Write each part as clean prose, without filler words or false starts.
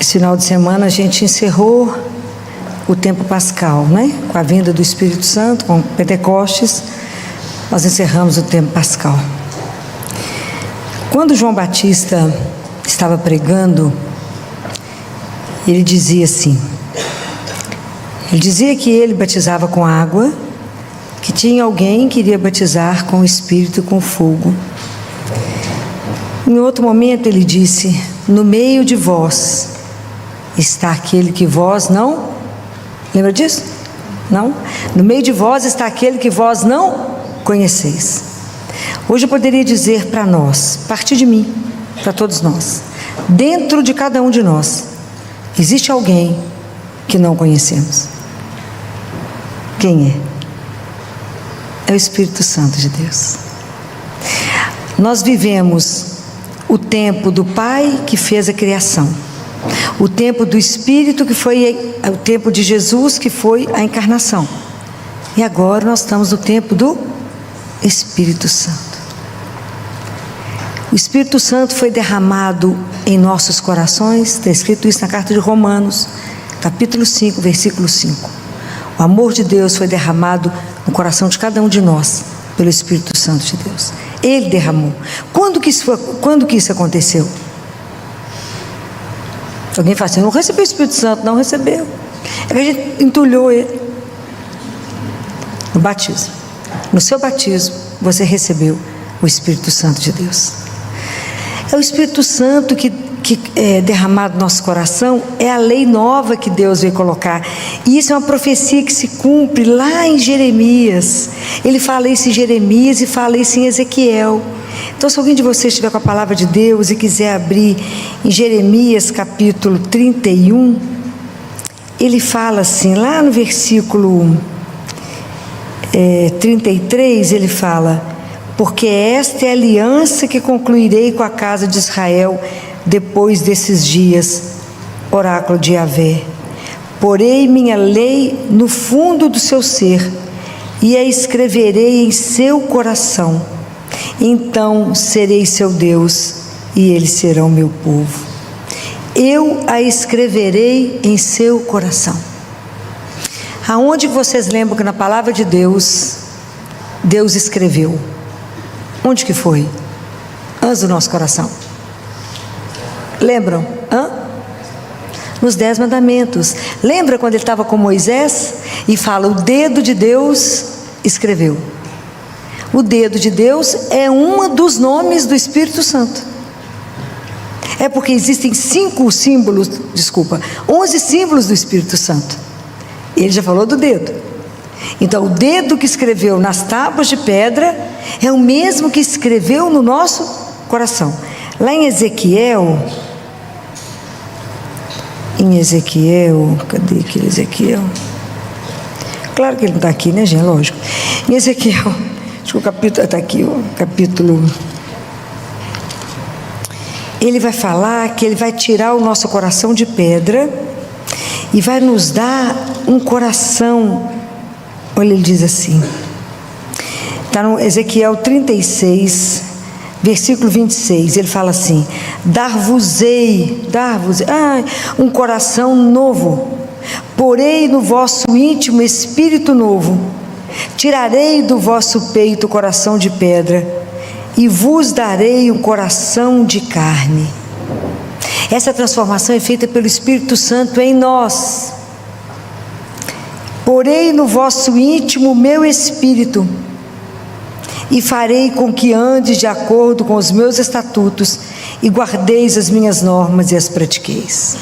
Esse final de semana a gente encerrou o tempo pascal, né? Com a vinda do Espírito Santo, com Pentecostes, nós encerramos o tempo pascal. Quando João Batista estava pregando, ele dizia assim, ele dizia que ele batizava com água, que tinha alguém que iria batizar com o Espírito e com fogo. Em outro momento ele disse, no meio de vós está aquele que vós não, lembra disso? Não? No meio de vós está aquele que vós não conheceis. Hoje eu poderia dizer para nós, a partir de mim, para todos nós, dentro de cada um de nós, existe alguém que não conhecemos. Quem é? É o Espírito Santo de Deus. Nós vivemos o tempo do Pai que fez a criação, o tempo do Espírito que foi o tempo de Jesus que foi a encarnação, e agora nós estamos no tempo do Espírito Santo. O Espírito Santo foi derramado em nossos corações, está escrito isso na carta de Romanos, capítulo 5, versículo 5. O amor de Deus foi derramado no coração de cada um de nós, pelo Espírito Santo de Deus. Ele derramou. Quando que isso aconteceu? Alguém fala assim, não recebeu o Espírito Santo. Não recebeu. É que a gente entulhou ele. No batismo. No seu batismo, você recebeu o Espírito Santo de Deus. É o Espírito Santo que é derramado no nosso coração, é a lei nova que Deus veio colocar. E isso é uma profecia que se cumpre lá em Jeremias. Ele fala isso em Jeremias e fala isso em Ezequiel. Então, se alguém de vocês estiver com a palavra de Deus e quiser abrir em Jeremias capítulo 31, ele fala assim, lá no versículo 33, ele fala, porque esta é a aliança que concluirei com a casa de Israel depois desses dias, oráculo de Yahvé. Porei minha lei no fundo do seu ser e a escreverei em seu coração. Então serei seu Deus e eles serão meu povo. Eu a escreverei em seu coração. Aonde vocês lembram que na palavra de Deus, Deus escreveu? Onde que foi? Antes do nosso coração. Lembram? Nos 10 mandamentos. Lembra quando ele estava com Moisés e fala, o dedo de Deus escreveu. O dedo de Deus é um dos nomes do Espírito Santo. É porque existem 11 símbolos do Espírito Santo. Ele já falou do dedo. Então o dedo que escreveu nas tábuas de pedra é o mesmo que escreveu no nosso coração. Lá em Ezequiel, cadê aquele Ezequiel? Claro que ele não está aqui, né, gente? Lógico. Em Ezequiel, acho que o capítulo está aqui, o capítulo. Ele vai falar que ele vai tirar o nosso coração de pedra e vai nos dar um coração. Olha, ele diz assim, está no Ezequiel 36, versículo 26, ele fala assim, dar-vos-ei, um coração novo, porei no vosso íntimo espírito novo, tirarei do vosso peito o coração de pedra, e vos darei um coração de carne. Essa transformação é feita pelo Espírito Santo em nós. Porei no vosso íntimo o meu espírito, e farei com que andes de acordo com os meus estatutos, e guardeis as minhas normas e as pratiqueis.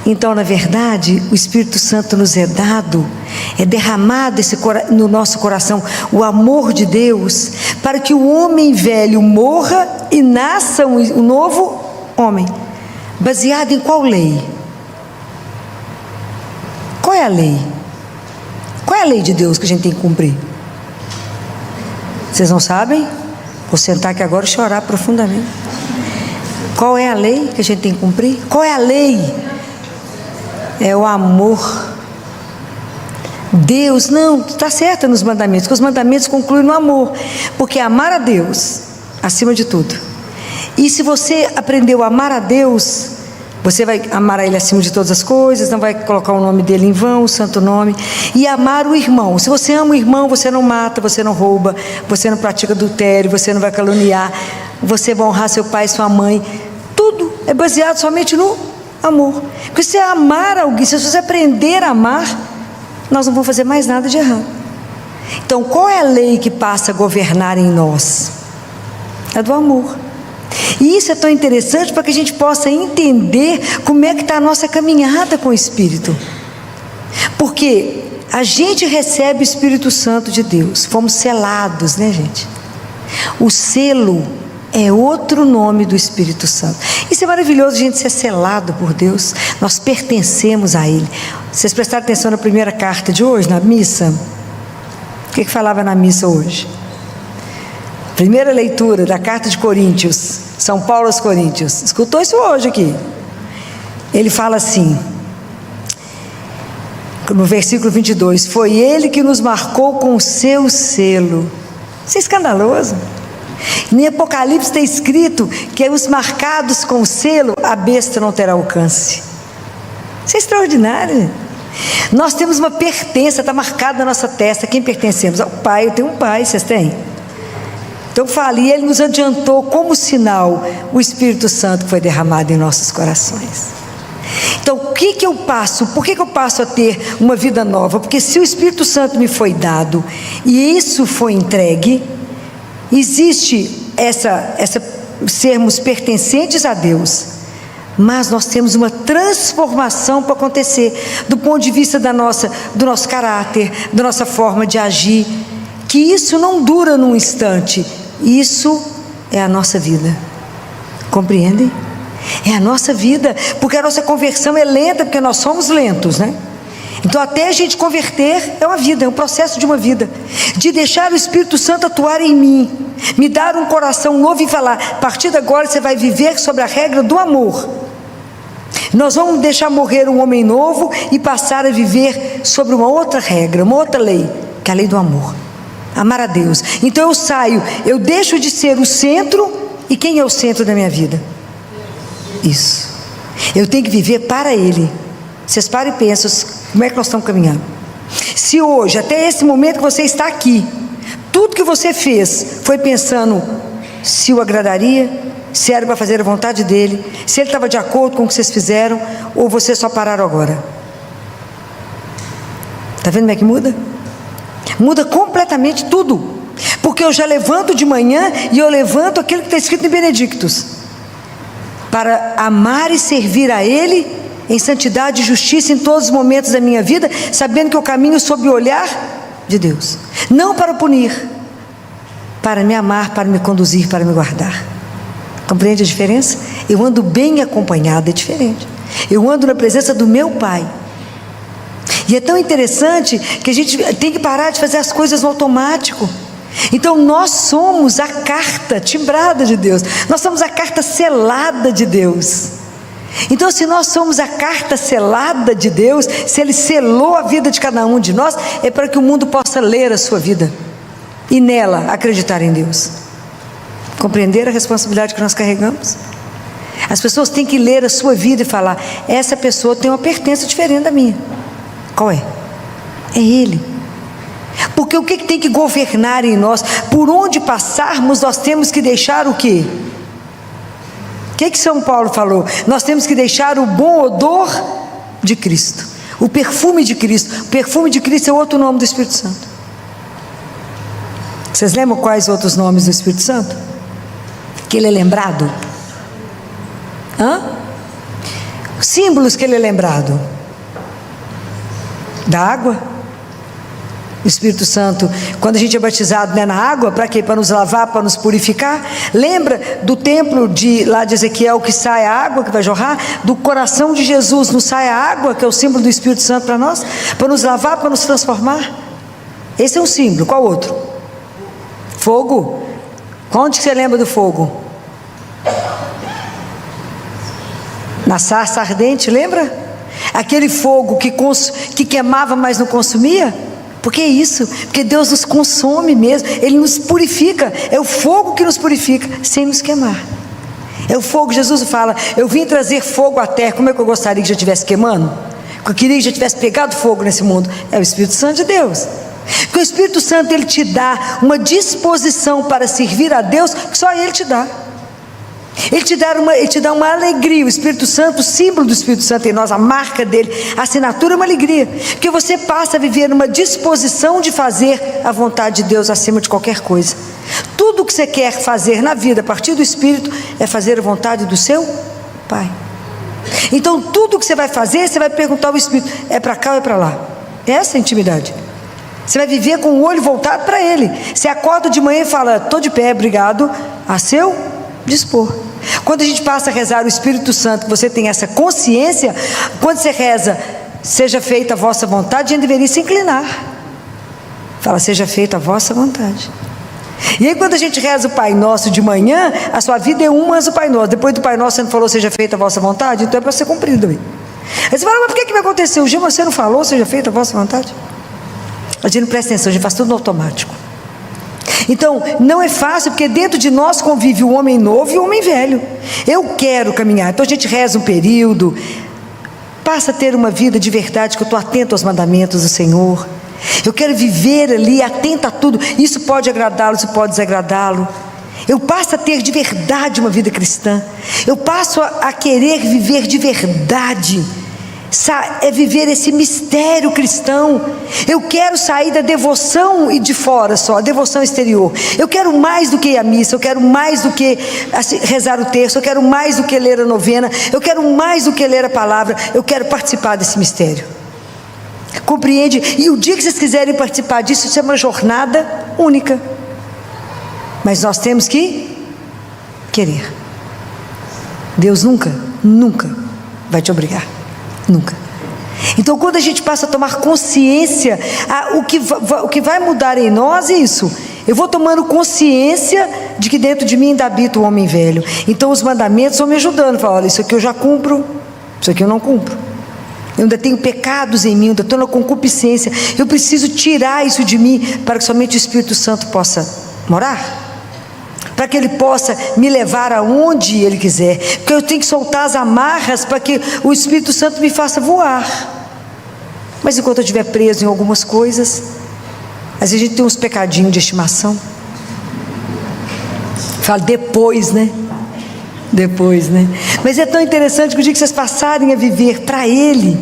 Então, na verdade, o Espírito Santo nos é dado, é derramado no nosso coração, o amor de Deus, para que o homem velho morra e nasça um novo homem. Baseado em qual lei? Qual é a lei? Qual é a lei de Deus que a gente tem que cumprir? Vocês não sabem? Vou sentar aqui agora e chorar profundamente. Qual é a lei que a gente tem que cumprir? Qual é a lei? É o amor. Deus, não, está certo nos mandamentos, porque os mandamentos concluem no amor, porque amar a Deus, acima de tudo. E se você aprendeu a amar a Deus, Você vai amar a Ele acima de todas as coisas, não vai colocar o nome dEle em vão, o santo nome, e amar o irmão. Se você ama o irmão, você não mata, você não rouba, você não pratica adultério, você não vai caluniar, você vai honrar seu pai e sua mãe. Tudo é baseado somente no amor. Porque se você amar alguém, se você aprender a amar, nós não vamos fazer mais nada de errado. Então, qual é a lei que passa a governar em nós? É do amor. E isso é tão interessante para que a gente possa entender como é que está a nossa caminhada com o Espírito. Porque a gente recebe o Espírito Santo de Deus, fomos selados, né, gente? O selo é outro nome do Espírito Santo. Isso é maravilhoso, a gente ser selado por Deus, nós pertencemos a Ele. Vocês prestaram atenção na primeira carta de hoje, na missa? O que falava na missa hoje? Primeira leitura da carta de Coríntios, São Paulo aos Coríntios. Escutou isso hoje aqui? Ele fala assim, no versículo 22, foi Ele que nos marcou com o seu selo. Isso é escandaloso. Em Apocalipse está escrito que os marcados com o selo, a besta não terá alcance. Isso é extraordinário. Nós temos uma pertença, está marcado na nossa testa. Quem pertencemos? Ao Pai. Eu tenho um Pai, vocês têm? Então fale, e Ele nos adiantou como sinal o Espírito Santo que foi derramado em nossos corações. Então o que eu passo? Por que eu passo a ter uma vida nova? Porque se o Espírito Santo me foi dado e isso foi entregue, existe essa sermos pertencentes a Deus, mas nós temos uma transformação para acontecer do ponto de vista do nosso caráter, da nossa forma de agir, que isso não dura num instante, isso é a nossa vida. Compreendem? É a nossa vida, porque a nossa conversão é lenta, porque nós somos lentos, né? Então até a gente converter é uma vida, é um processo de uma vida, de deixar o Espírito Santo atuar em mim, me dar um coração novo e falar, a partir de agora você vai viver sobre a regra do amor. Nós vamos deixar morrer um homem novo e passar a viver sobre uma outra regra, uma outra lei, que é a lei do amor. Amar a Deus. Então eu saio, eu deixo de ser o centro. E quem é o centro da minha vida? Isso. Eu tenho que viver para Ele. Vocês param e pensam, como é que nós estamos caminhando? Se hoje, até esse momento que você está aqui, tudo que você fez foi pensando se o agradaria, se era para fazer a vontade dEle, se Ele estava de acordo com o que vocês fizeram, ou vocês só pararam agora? Está vendo como é que muda? Muda completamente tudo, porque eu já levanto de manhã e eu levanto aquilo que está escrito em Benedictus, para amar e servir a Ele em santidade e justiça em todos os momentos da minha vida, sabendo que eu caminho sob o olhar de Deus, não para punir, para me amar, para me conduzir, para me guardar. Compreende a diferença? Eu ando bem acompanhado, é diferente. Eu ando na presença do meu Pai. E é tão interessante que a gente tem que parar de fazer as coisas no automático. Então nós somos a carta timbrada de Deus, nós somos a carta selada de Deus. Então se nós somos a carta selada de Deus, se Ele selou a vida de cada um de nós, é para que o mundo possa ler a sua vida e nela acreditar em Deus. Compreender a responsabilidade que nós carregamos? As pessoas têm que ler a sua vida e falar, essa pessoa tem uma pertença diferente da minha. Qual é? É Ele. Porque o que tem que governar em nós? Por onde passarmos, nós temos que deixar o quê? O que São Paulo falou? Nós temos que deixar o bom odor de Cristo, o perfume de Cristo. O perfume de Cristo é outro nome do Espírito Santo. Vocês lembram quais outros nomes do Espírito Santo? Que ele é lembrado? Símbolos que ele é lembrado. Da água. O Espírito Santo, quando a gente é batizado, né, na água, para quê? Para nos lavar, para nos purificar. Lembra do templo lá de Ezequiel, que sai a água que vai jorrar? Do coração de Jesus não sai a água, que é o símbolo do Espírito Santo para nós? Para nos lavar, para nos transformar. Esse é um símbolo. Qual outro? Fogo. Onde que você lembra do fogo? Na sarça ardente, lembra? Aquele fogo que queimava, mas não consumia. Por que isso? Porque Deus nos consome mesmo, Ele nos purifica. É o fogo que nos purifica, sem nos queimar. É o fogo. Jesus fala: eu vim trazer fogo à terra. Como é que eu gostaria que já estivesse queimando? Eu queria que já tivesse pegado fogo nesse mundo. É o Espírito Santo de Deus. Porque o Espírito Santo, ele te dá uma disposição para servir a Deus que só Ele te dá. Ele te dá uma alegria. O Espírito Santo, o símbolo do Espírito Santo em nós, a marca dele, a assinatura é uma alegria, porque você passa a viver numa disposição de fazer a vontade de Deus acima de qualquer coisa. Tudo que você quer fazer na vida a partir do Espírito é fazer a vontade do seu Pai. Então tudo que você vai fazer, você vai perguntar ao Espírito: é para cá ou é para lá? Essa é a intimidade. Você vai viver com o olho voltado para Ele. Você acorda de manhã e fala: estou de pé, obrigado, a seu dispor. Quando a gente passa a rezar o Espírito Santo, você tem essa consciência. Quando você reza: seja feita a vossa vontade, a gente deveria se inclinar. Fala: seja feita a vossa vontade. E aí quando a gente reza o Pai Nosso de manhã, a sua vida é uma, mas o Pai Nosso, depois do Pai Nosso você não falou seja feita a vossa vontade, então é para ser cumprido. Aí você fala: mas por que me aconteceu? Você não falou seja feita a vossa vontade? A gente não presta atenção, a gente faz tudo no automático. Então não é fácil, porque dentro de nós convive o homem novo e o homem velho. Eu quero caminhar, então a gente reza um período, passa a ter uma vida de verdade, que eu estou atento aos mandamentos do Senhor. Eu quero viver ali, atento a tudo. Isso pode agradá-lo, isso pode desagradá-lo. Eu passo a ter de verdade uma vida cristã. Eu passo a querer viver de verdade, é viver esse mistério cristão. Eu quero sair da devoção e de fora só, a devoção exterior. Eu quero mais do que ir à missa, eu quero mais do que rezar o terço, eu quero mais do que ler a novena, eu quero mais do que ler a palavra. Eu quero participar desse mistério. Compreende? E o dia que vocês quiserem participar disso, isso é uma jornada única. Mas nós temos que querer. Deus nunca vai te obrigar. Nunca. Então quando a gente passa a tomar consciência, o que vai mudar em nós é isso. Eu vou tomando consciência de que dentro de mim ainda habita o homem velho. Então os mandamentos vão me ajudando. Fala: olha, isso aqui eu já cumpro, isso aqui eu não cumpro. Eu ainda tenho pecados em mim, ainda estou na concupiscência. Eu preciso tirar isso de mim para que somente o Espírito Santo possa morar, para que Ele possa me levar aonde Ele quiser. Porque eu tenho que soltar as amarras para que o Espírito Santo me faça voar. Mas enquanto eu estiver preso em algumas coisas, às vezes a gente tem uns pecadinhos de estimação. Fala depois, né? Depois, né? Mas é tão interessante que o dia que vocês passarem a viver para Ele,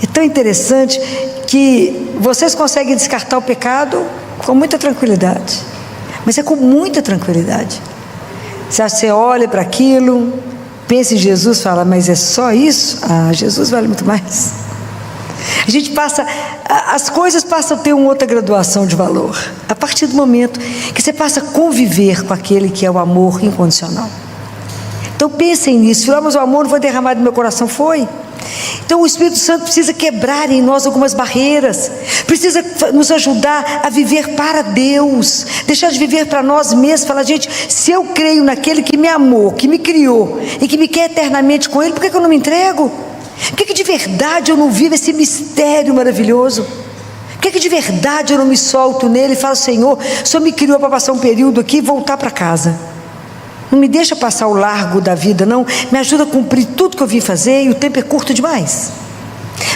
é tão interessante que vocês conseguem descartar o pecado com muita tranquilidade. Mas é com muita tranquilidade. Você olha para aquilo, pensa em Jesus, fala: mas é só isso? Ah, Jesus vale muito mais. A gente passa, as coisas passam a ter uma outra graduação de valor a partir do momento que você passa a conviver com aquele que é o amor incondicional. Então pensem nisso. Mas o amor não foi derramado no meu coração. Foi. Então o Espírito Santo precisa quebrar em nós algumas barreiras, precisa nos ajudar a viver para Deus, deixar de viver para nós mesmos. Falar: gente, se eu creio naquele que me amou, que me criou e que me quer eternamente com Ele, por que eu não me entrego? Por que de verdade eu não vivo esse mistério maravilhoso? Por que de verdade eu não me solto nele e falo: Senhor, o Senhor me criou para passar um período aqui e voltar para casa. Não me deixa passar o largo da vida, não. Me ajuda a cumprir tudo que eu vim fazer. E o tempo é curto demais.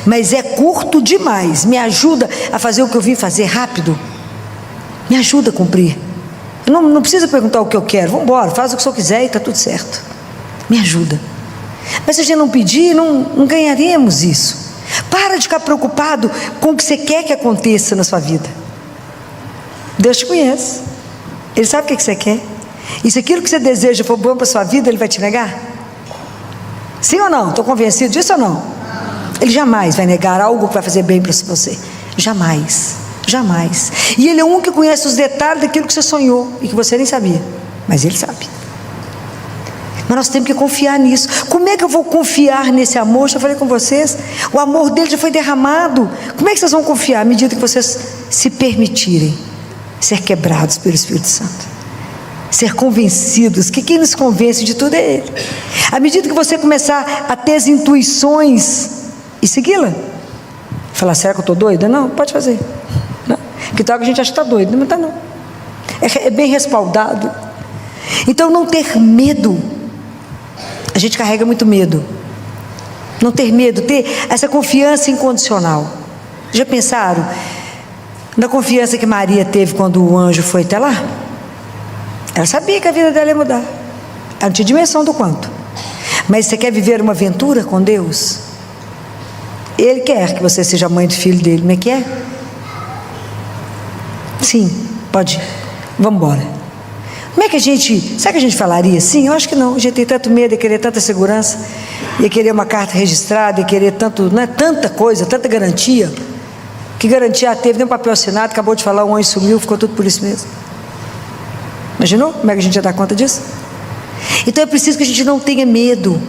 Mas é curto demais. Me ajuda a fazer o que eu vim fazer rápido. Me ajuda a cumprir. Não precisa perguntar o que eu quero. Vamos embora, faz o que o Senhor quiser e está tudo certo. Me ajuda. Mas se a gente não pedir, não ganharemos isso. Para de ficar preocupado com o que você quer que aconteça na sua vida. Deus te conhece. Ele sabe o que você quer. E se aquilo que você deseja for bom para a sua vida, Ele vai te negar? Sim ou não? Estou convencido disso ou não? Ele jamais vai negar algo que vai fazer bem para você. Jamais. Jamais. E Ele é um que conhece os detalhes daquilo que você sonhou e que você nem sabia. Mas Ele sabe. Mas nós temos que confiar nisso. Como é que eu vou confiar nesse amor? Já falei com vocês. O amor dele já foi derramado. Como é que vocês vão confiar? À medida que vocês se permitirem ser quebrados pelo Espírito Santo, ser convencidos, que quem nos convence de tudo é Ele. À medida que você começar a ter as intuições e segui-la, falar: será que eu estou doida? Não, pode fazer. Não. Que tal que a gente acha que está doido? Não está, não. É bem respaldado. Então não ter medo. a gente carrega muito medo. Não ter medo, ter essa confiança incondicional. Já pensaram na confiança que Maria teve quando o anjo foi até lá? Ela sabia que a vida dela ia mudar. Ela não tinha dimensão do quanto. Mas você quer viver uma aventura com Deus? Ele quer que você seja mãe do filho dele, não é que é? Sim, pode ir. Vamos embora. Como é que a gente... Será que a gente falaria assim? Eu acho que não. A gente tem tanto medo, ia querer tanta segurança, ia querer uma carta registrada, ia querer tanto, não é, tanta coisa, tanta garantia. Que garantia teve? Nem um papel assinado, acabou de falar, um anjo sumiu, ficou tudo por isso mesmo. Imaginou? Como é que a gente ia dar conta disso? Então é preciso que a gente não tenha medo.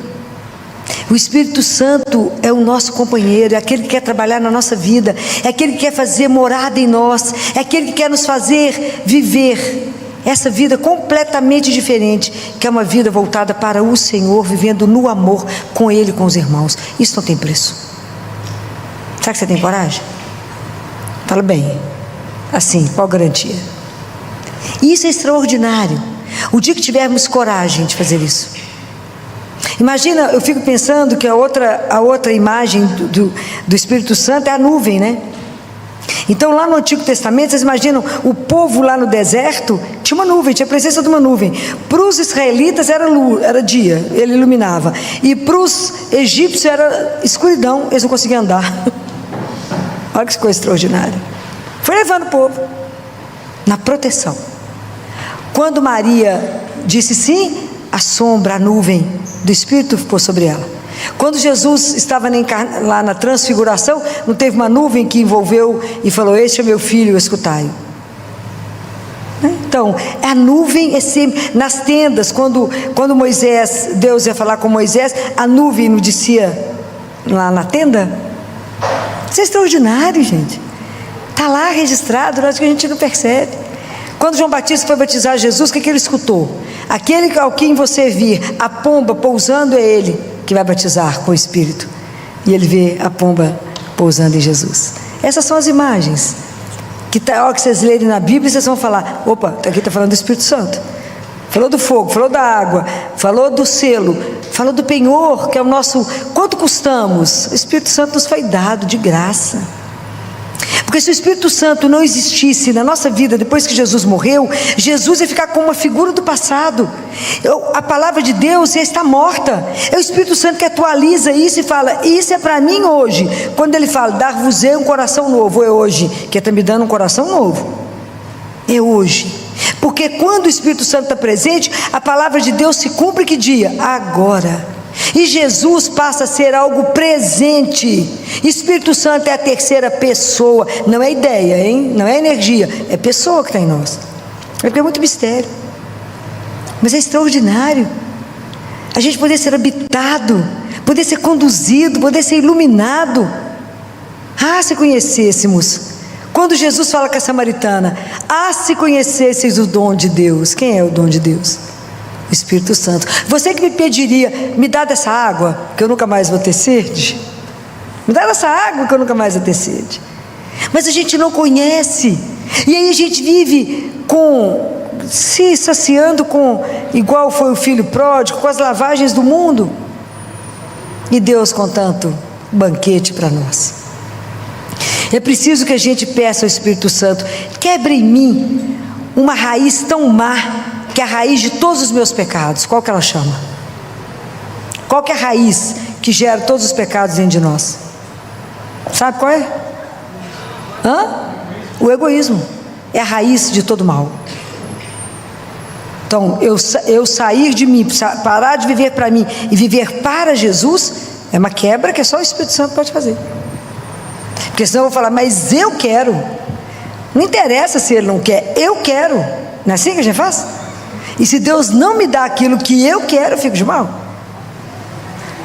O Espírito Santo é o nosso companheiro, é aquele que quer trabalhar na nossa vida, é aquele que quer fazer morada em nós, é aquele que quer nos fazer viver essa vida completamente diferente, que é uma vida voltada para o Senhor, vivendo no amor com Ele e com os irmãos. Isso não tem preço. Será que você tem coragem? Fala bem, assim, qual garantia? Isso é extraordinário. O dia que tivermos coragem de fazer isso. Imagina, eu fico pensando que a outra imagem do Espírito Santo é a nuvem, né? Então lá no Antigo Testamento, vocês imaginam, o povo lá no deserto tinha uma nuvem, tinha a presença de uma nuvem. Para os israelitas era dia, ele iluminava. E para os egípcios era escuridão, eles não conseguiam andar. Olha que coisa extraordinária. Foi levando o povo na proteção. Quando Maria disse sim, a sombra, a nuvem do Espírito ficou sobre ela. Quando Jesus estava lá na transfiguração, não teve uma nuvem que envolveu e falou: este é meu filho, escutai-o. Então, a nuvem é sempre nas tendas. Quando Deus ia falar com Moisés, a nuvem não descia lá na tenda. Isso é extraordinário, gente. Está lá registrado, nós que a gente não percebe. Quando João Batista foi batizar Jesus, o que ele escutou? Aquele ao quem você vir a pomba pousando, é ele que vai batizar com o Espírito. E ele vê a pomba pousando em Jesus. Essas são as imagens que a hora que vocês lerem na Bíblia, vocês vão falar: opa, aqui está falando do Espírito Santo. Falou do fogo, falou da água, falou do selo, falou do penhor, que é o nosso... Quanto custamos? O Espírito Santo nos foi dado de graça. Porque se o Espírito Santo não existisse na nossa vida depois que Jesus morreu, Jesus ia ficar como uma figura do passado. A palavra de Deus ia estar morta. É o Espírito Santo que atualiza isso e fala: isso é para mim hoje. Quando ele fala: dar-vos-ei um coração novo, é hoje, que está me dando um coração novo. É hoje. Porque quando o Espírito Santo está presente, a palavra de Deus se cumpre que dia? Agora. E Jesus passa a ser algo presente. Espírito Santo é a terceira pessoa. Não é ideia, hein? Não é energia, é pessoa que está em nós. É muito mistério, mas é extraordinário a gente poder ser habitado, poder ser conduzido, poder ser iluminado. Se conhecêssemos. Quando Jesus fala com a samaritana: se conhecesseis o dom de Deus. Quem é o dom de Deus? O Espírito Santo. Você que me pediria: me dá dessa água que eu nunca mais vou ter sede. Me dá dessa água que eu nunca mais vou ter sede. Mas a gente não conhece. E aí a gente vive se saciando com, igual foi o filho pródigo, com as lavagens do mundo. E Deus com tanto banquete para nós. É preciso que a gente peça ao Espírito Santo: quebre em mim uma raiz tão má, que é a raiz de todos os meus pecados. Qual que ela chama? Qual que é a raiz que gera todos os pecados dentro de nós? Sabe qual é? O egoísmo. É a raiz de todo mal. Então, eu sair de mim, parar de viver para mim e viver para Jesus, é uma quebra que só o Espírito Santo pode fazer. Porque senão eu vou falar: mas eu quero. Não interessa se ele não quer, eu quero. Não é assim que a gente faz? E se Deus não me dá aquilo que eu quero, eu fico de mal.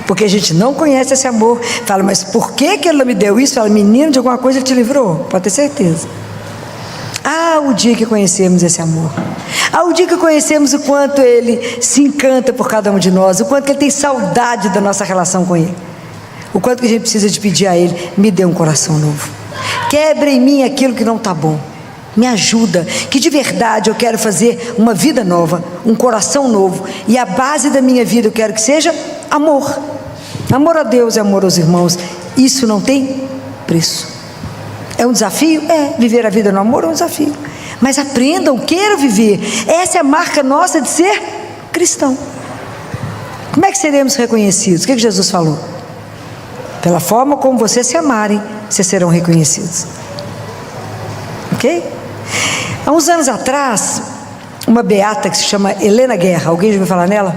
Porque a gente não conhece esse amor. Fala: mas por que Ele não me deu isso? Fala: menino, de alguma coisa Ele te livrou. Pode ter certeza. O dia que conhecemos esse amor. O dia que conhecemos o quanto Ele se encanta por cada um de nós, o quanto Ele tem saudade da nossa relação com Ele, o quanto que a gente precisa de pedir a Ele: me dê um coração novo. Quebre em mim aquilo que não está bom. Me ajuda, que de verdade eu quero fazer uma vida nova, um coração novo. E a base da minha vida eu quero que seja amor. Amor a Deus e amor aos irmãos. Isso não tem preço. É um desafio? É. Viver a vida no amor é um desafio. Mas aprendam, queiram viver. Essa é a marca nossa de ser cristão. Como é que seremos reconhecidos? O que Jesus falou? Pela forma como vocês se amarem, vocês serão reconhecidos. Ok? Há uns anos atrás, uma beata que se chama Helena Guerra. Alguém já ouviu falar nela?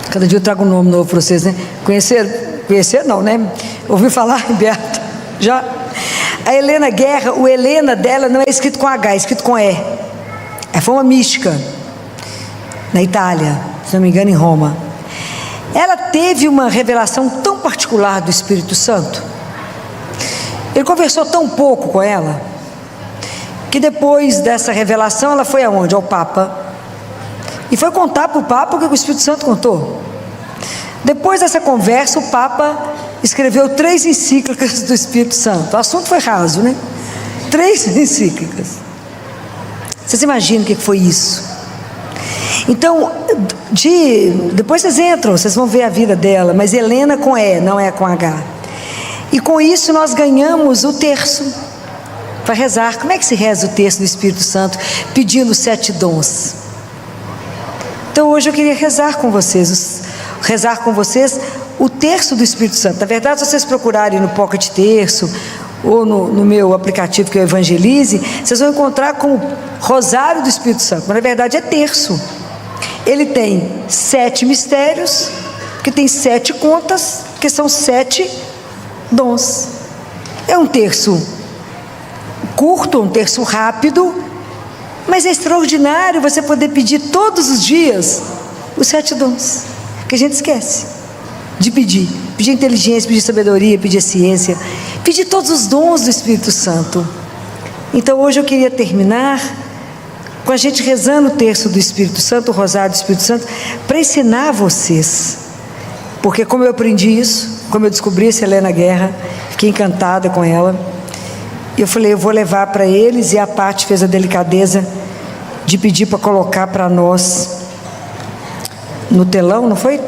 Cada dia eu trago um nome novo para vocês, né? Conhecer não, né? Ouviu falar em beata? Já? A Helena Guerra, o Helena dela não é escrito com H, é escrito com E. Foi uma mística na Itália, se não me engano em Roma. Ela teve uma revelação tão particular do Espírito Santo. Ele conversou tão pouco com ela, que depois dessa revelação ela foi aonde? Ao Papa. E foi contar para o Papa o que o Espírito Santo contou. Depois dessa conversa, o Papa escreveu 3 encíclicas do Espírito Santo. O assunto foi raso, né? 3 encíclicas. Vocês imaginam o que foi isso? Então, depois vocês entram, vocês vão ver a vida dela, mas Helena com E, não é com H. E com isso nós ganhamos o terço para rezar. Como é que se reza o terço do Espírito Santo? Pedindo 7 dons. Então hoje eu queria rezar com vocês o terço do Espírito Santo. Na verdade, se vocês procurarem no Pocket Terço ou no meu aplicativo que é o Evangelize, vocês vão encontrar com o Rosário do Espírito Santo, mas na verdade é terço. Ele tem 7 mistérios, que tem 7 contas, que são 7 dons. É um terço curto, um terço rápido, mas é extraordinário você poder pedir todos os dias os 7 dons, que a gente esquece de pedir. Pedir inteligência, pedir sabedoria, pedir ciência, pedir todos os dons do Espírito Santo. Então hoje eu queria terminar com a gente rezando o terço do Espírito Santo, o rosário do Espírito Santo, para ensinar vocês. Porque como eu aprendi isso, como eu descobri essa Helena Guerra, fiquei encantada com ela. Eu falei, eu vou levar para eles, e a Paty fez a delicadeza de pedir para colocar para nós no telão, não foi,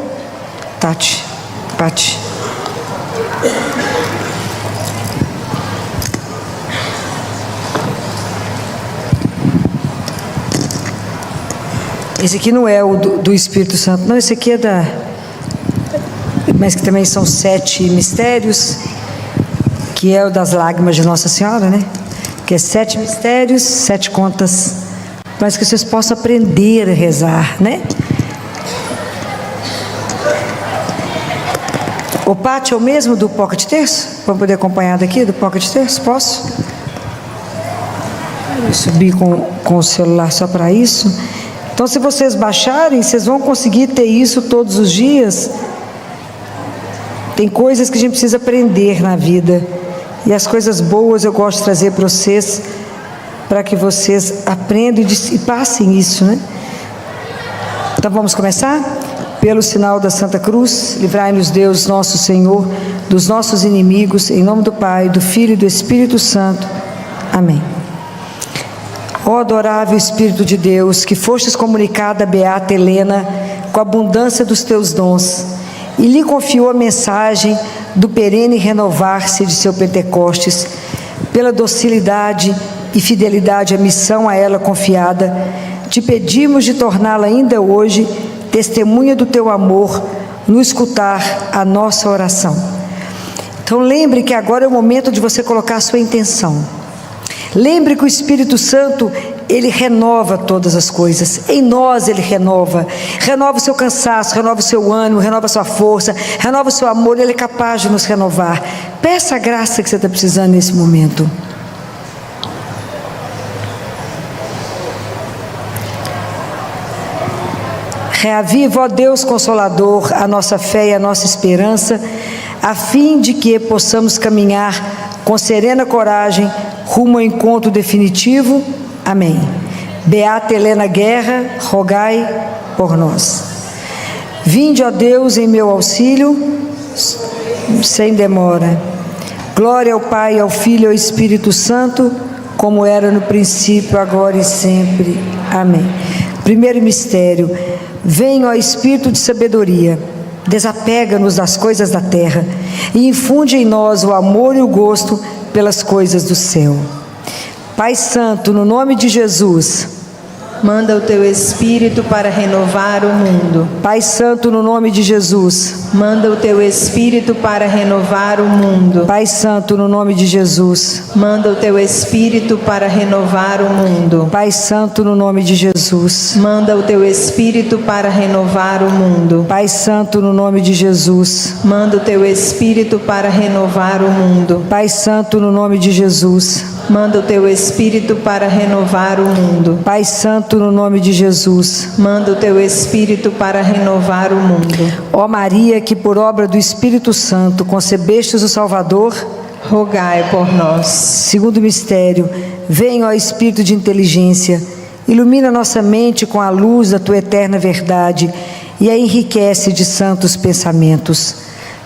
Paty? Esse aqui não é o do Espírito Santo, não, esse aqui é mas que também são 7 mistérios, que é o das lágrimas de Nossa Senhora, né? Que é 7 mistérios, 7 contas, mas que vocês possam aprender a rezar, né? O Paty é o mesmo do Pocket Terço? Para poder acompanhar daqui do Pocket Terço? Posso? Eu subi com o celular só para isso. Então, se vocês baixarem, vocês vão conseguir ter isso todos os dias. Tem coisas que a gente precisa aprender na vida, e as coisas boas eu gosto de trazer para vocês, para que vocês aprendam e passem isso, né? Então vamos começar? Pelo sinal da Santa Cruz, livrai-nos Deus nosso Senhor dos nossos inimigos, em nome do Pai, do Filho e do Espírito Santo. Amém. Ó adorável Espírito de Deus, que fostes comunicada a beata Helena com a abundância dos teus dons, e lhe confiou a mensagem do perene renovar-se de seu Pentecostes, pela docilidade e fidelidade à missão a ela confiada, te pedimos de torná-la ainda hoje testemunha do teu amor no escutar a nossa oração. Então lembre que agora é o momento de você colocar a sua intenção. Lembre que o Espírito Santo, ele renova todas as coisas. Em nós ele renova o seu cansaço, renova o seu ânimo, renova a sua força, renova o seu amor. Ele é capaz de nos renovar. Peça a graça que você está precisando nesse momento. Reaviva, ó Deus Consolador, a nossa fé e a nossa esperança, a fim de que possamos caminhar com serena coragem rumo ao encontro definitivo. Amém. Beata Helena Guerra, rogai por nós. Vinde, ó Deus, em meu auxílio, sem demora. Glória ao Pai, ao Filho e ao Espírito Santo, como era no princípio, agora e sempre. Amém. Primeiro mistério: vem, ó Espírito de sabedoria, desapega-nos das coisas da terra e infunde em nós o amor e o gosto pelas coisas do céu. Pai Santo, no nome de Jesus, manda o teu Espírito para renovar o mundo. Pai Santo, no nome de Jesus, manda o teu Espírito para renovar o mundo. Pai Santo, no nome de Jesus, manda o teu Espírito para renovar o mundo. Pai Santo, no nome de Jesus, manda o teu Espírito para renovar o mundo. Pai Santo, no nome de Jesus, manda o teu Espírito para renovar o mundo. Pai Santo, no nome de Jesus, manda o teu Espírito para renovar o mundo. Pai Santo, no nome de Jesus, manda o teu Espírito para renovar o mundo. Ó Maria, que por obra do Espírito Santo concebestes o Salvador, rogai por nós. Segundo mistério, vem, ó Espírito de inteligência, ilumina nossa mente com a luz da tua eterna verdade e a enriquece de santos pensamentos.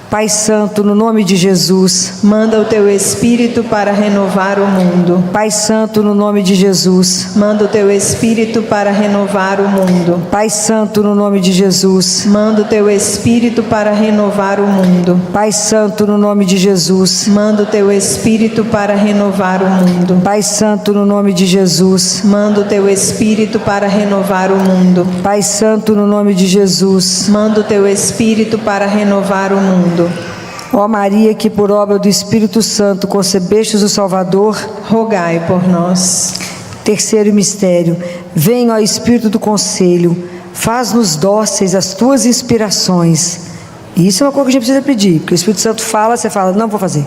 Pai Santo, no nome de Jesus, manda o teu Espírito para renovar o mundo. Pai Santo, no nome de Jesus, manda o teu Espírito para renovar o mundo. Pai Santo, no nome de Jesus, manda o teu Espírito para renovar o mundo. Pai Santo, no nome de Jesus, manda o teu Espírito para renovar o mundo. Pai Santo, no nome de Jesus, manda o teu Espírito para renovar o mundo. Pai Santo, no nome de Jesus, manda o teu Espírito para renovar o mundo. Ó Maria, que por obra do Espírito Santo concebestes o Salvador, rogai por nós. Terceiro mistério, vem, ó Espírito do conselho, faz-nos dóceis às tuas inspirações. E isso é uma coisa que a gente precisa pedir, porque o Espírito Santo fala, você fala, não vou fazer.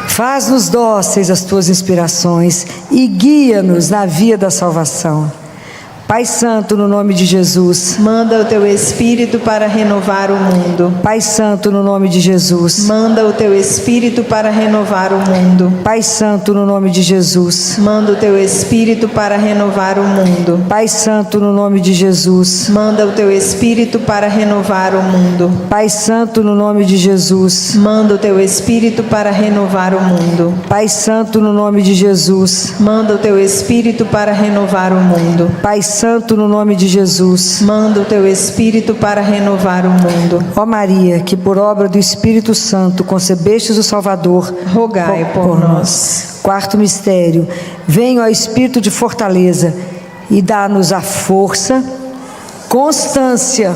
Faz-nos dóceis às tuas inspirações e guia-nos na via da salvação. Pai Santo, no nome de Jesus, manda o teu Espírito para renovar o mundo. Pai Santo, no nome de Jesus, manda o teu Espírito para renovar o mundo. Pai Santo, no nome de Jesus, manda o teu Espírito para renovar o mundo. Pai Santo, no nome de Jesus, manda o teu Espírito para renovar o mundo. Pai Santo, no nome de Jesus, manda o teu Espírito para renovar o mundo. Pai Santo, no nome de Jesus, manda o teu Espírito para renovar o mundo. Pai Santo, no nome de Jesus, manda o teu Espírito para renovar o mundo. Ó Maria, que por obra do Espírito Santo concebestes o Salvador, rogai por nós. Quarto mistério, vem, ó Espírito de fortaleza, e dá-nos a força, constância,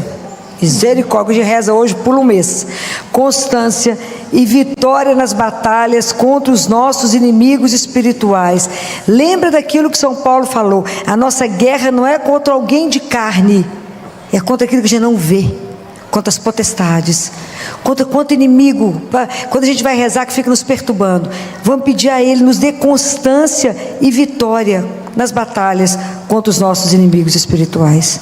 misericórdia, de reza hoje, pula um mês, constância e vitória nas batalhas contra os nossos inimigos espirituais. Lembra daquilo que São Paulo falou, a nossa guerra não é contra alguém de carne, é contra aquilo que a gente não vê, contra as potestades, contra quanto inimigo, quando a gente vai rezar que fica nos perturbando, vamos pedir a Ele, nos dê constância e vitória nas batalhas contra os nossos inimigos espirituais.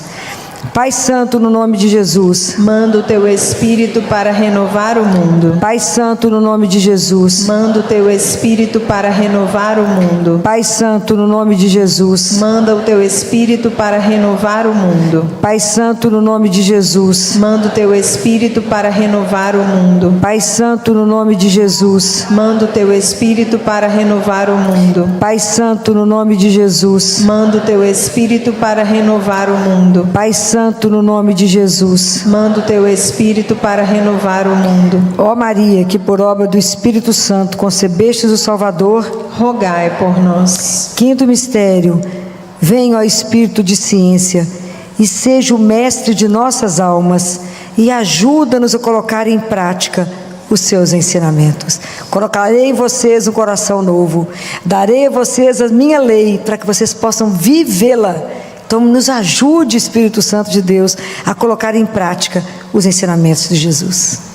Pai Santo, no nome de Jesus, manda o teu Espírito para renovar o mundo. Pai Santo, no nome de Jesus, manda o teu Espírito para renovar o mundo. Pai Santo, no nome de Jesus, manda o teu Espírito para renovar o mundo. Pai Santo, no nome de Jesus, manda o teu Espírito para renovar o mundo. Pai Santo, no nome de Jesus, manda o teu Espírito para renovar o mundo. Pai Santo, no nome de Jesus, manda o teu Espírito para renovar o mundo. Pai Santo, no nome de Jesus, manda o teu Espírito para renovar o mundo. Ó Maria, que por obra do Espírito Santo concebestes o Salvador, rogai por nós. Quinto mistério, vem, ó Espírito de ciência, e seja o mestre de nossas almas, e ajuda-nos a colocar em prática os seus ensinamentos. Colocarei em vocês um coração novo, darei a vocês a minha lei, para que vocês possam vivê-la. Então nos ajude, Espírito Santo de Deus, a colocar em prática os ensinamentos de Jesus.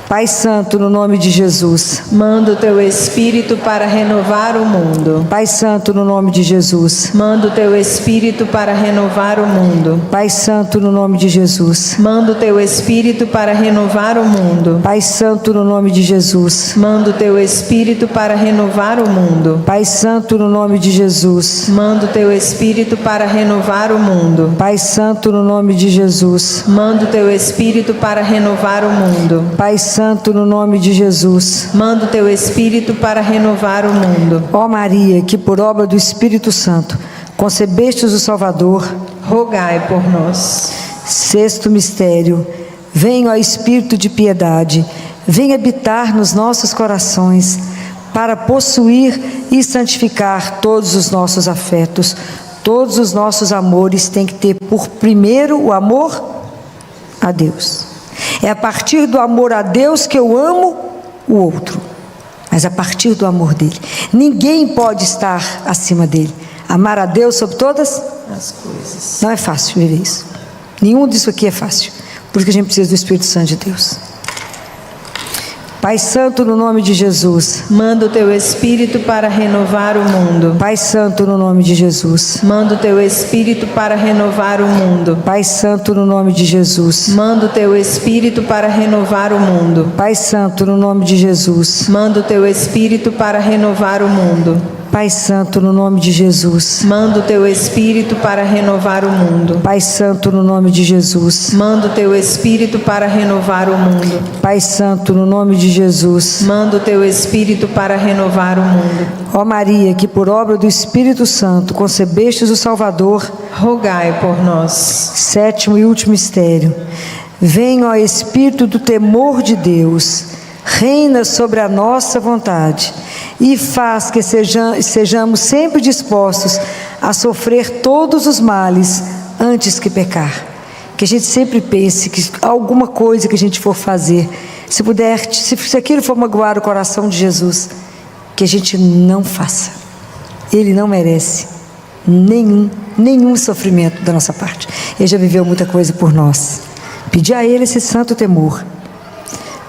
Pai Santo, no nome de Jesus, manda o teu Espírito para renovar o mundo. Pai Santo, no nome de Jesus, manda o teu Espírito para renovar o mundo. Pai Santo, no nome de Jesus, manda o teu Espírito para renovar o mundo. Pai Santo, no nome de Jesus, manda o teu Espírito para renovar o mundo. Pai Santo, no nome de Jesus, manda o teu Espírito para renovar o mundo. Pai Santo, no nome de Jesus, manda o teu Espírito para renovar o mundo. Pai Santo, no nome de Jesus, manda o teu Espírito para renovar o mundo. Ó Maria, que por obra do Espírito Santo concebestes o Salvador, rogai por nós. Sexto mistério, vem, ó Espírito de piedade, vem habitar nos nossos corações, para possuir e santificar todos os nossos afetos. Todos os nossos amores têm que ter por primeiro o amor a Deus. É a partir do amor a Deus que eu amo o outro, mas a partir do amor dele. Ninguém pode estar acima dele. Amar a Deus sobre todas As coisas. não é fácil viver isso. Nenhum disso aqui é fácil. Por isso que a gente precisa do Espírito Santo de Deus. Pai Santo, no nome de Jesus. Manda o teu Espírito para renovar o mundo. Pai Santo, no nome de Jesus. Manda o teu Espírito para renovar o mundo. Pai Santo, no nome de Jesus. Manda o teu Espírito para renovar o mundo. Pai Santo, no nome de Jesus. Manda o teu Espírito para renovar o mundo. Pai Santo, no nome de Jesus. Manda o teu Espírito para renovar o mundo. Pai Santo, no nome de Jesus. Manda o teu Espírito para renovar o mundo. Pai Santo, no nome de Jesus. Manda o teu Espírito para renovar o mundo. Ó Maria, que por obra do Espírito Santo concebestes o Salvador. Rogai por nós. Sétimo e último mistério. Vem, ó Espírito do temor de Deus, reina sobre a nossa vontade e faz que sejamos sempre dispostos a sofrer todos os males antes que pecar. Que a gente sempre pense que alguma coisa que a gente for fazer, se aquilo for magoar o coração de Jesus, que a gente não faça. Ele não merece nenhum sofrimento da nossa parte. Ele já viveu muita coisa por nós. Pedir a Ele esse santo temor.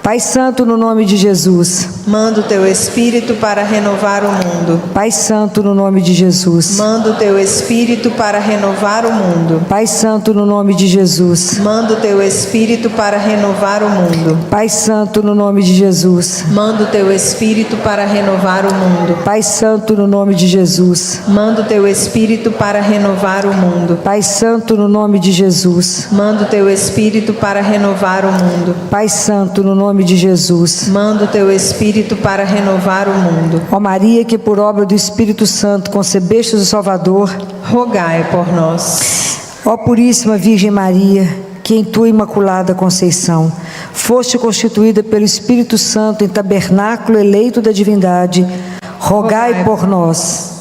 Pai Santo, no nome de Jesus. Manda o teu Espírito para renovar o mundo. Pai Santo, no nome de Jesus. Manda o teu Espírito para renovar o mundo. Pai Santo, no nome de Jesus. Manda o teu Espírito para renovar o mundo. Pai Santo, no nome de Jesus. Manda o teu Espírito para renovar o mundo. Pai Santo, no nome de Jesus. Manda o teu Espírito para renovar o mundo. Pai Santo, no nome de Jesus. Manda o teu Espírito para renovar o mundo. Pai Santo, no nome de Jesus. Manda o teu Espírito para renovar o mundo. Ó Maria, que por obra do Espírito Santo concebestes o Salvador. Rogai por nós. Ó Puríssima Virgem Maria, que em tua Imaculada Conceição foste constituída pelo Espírito Santo em tabernáculo eleito da divindade, rogai por nós.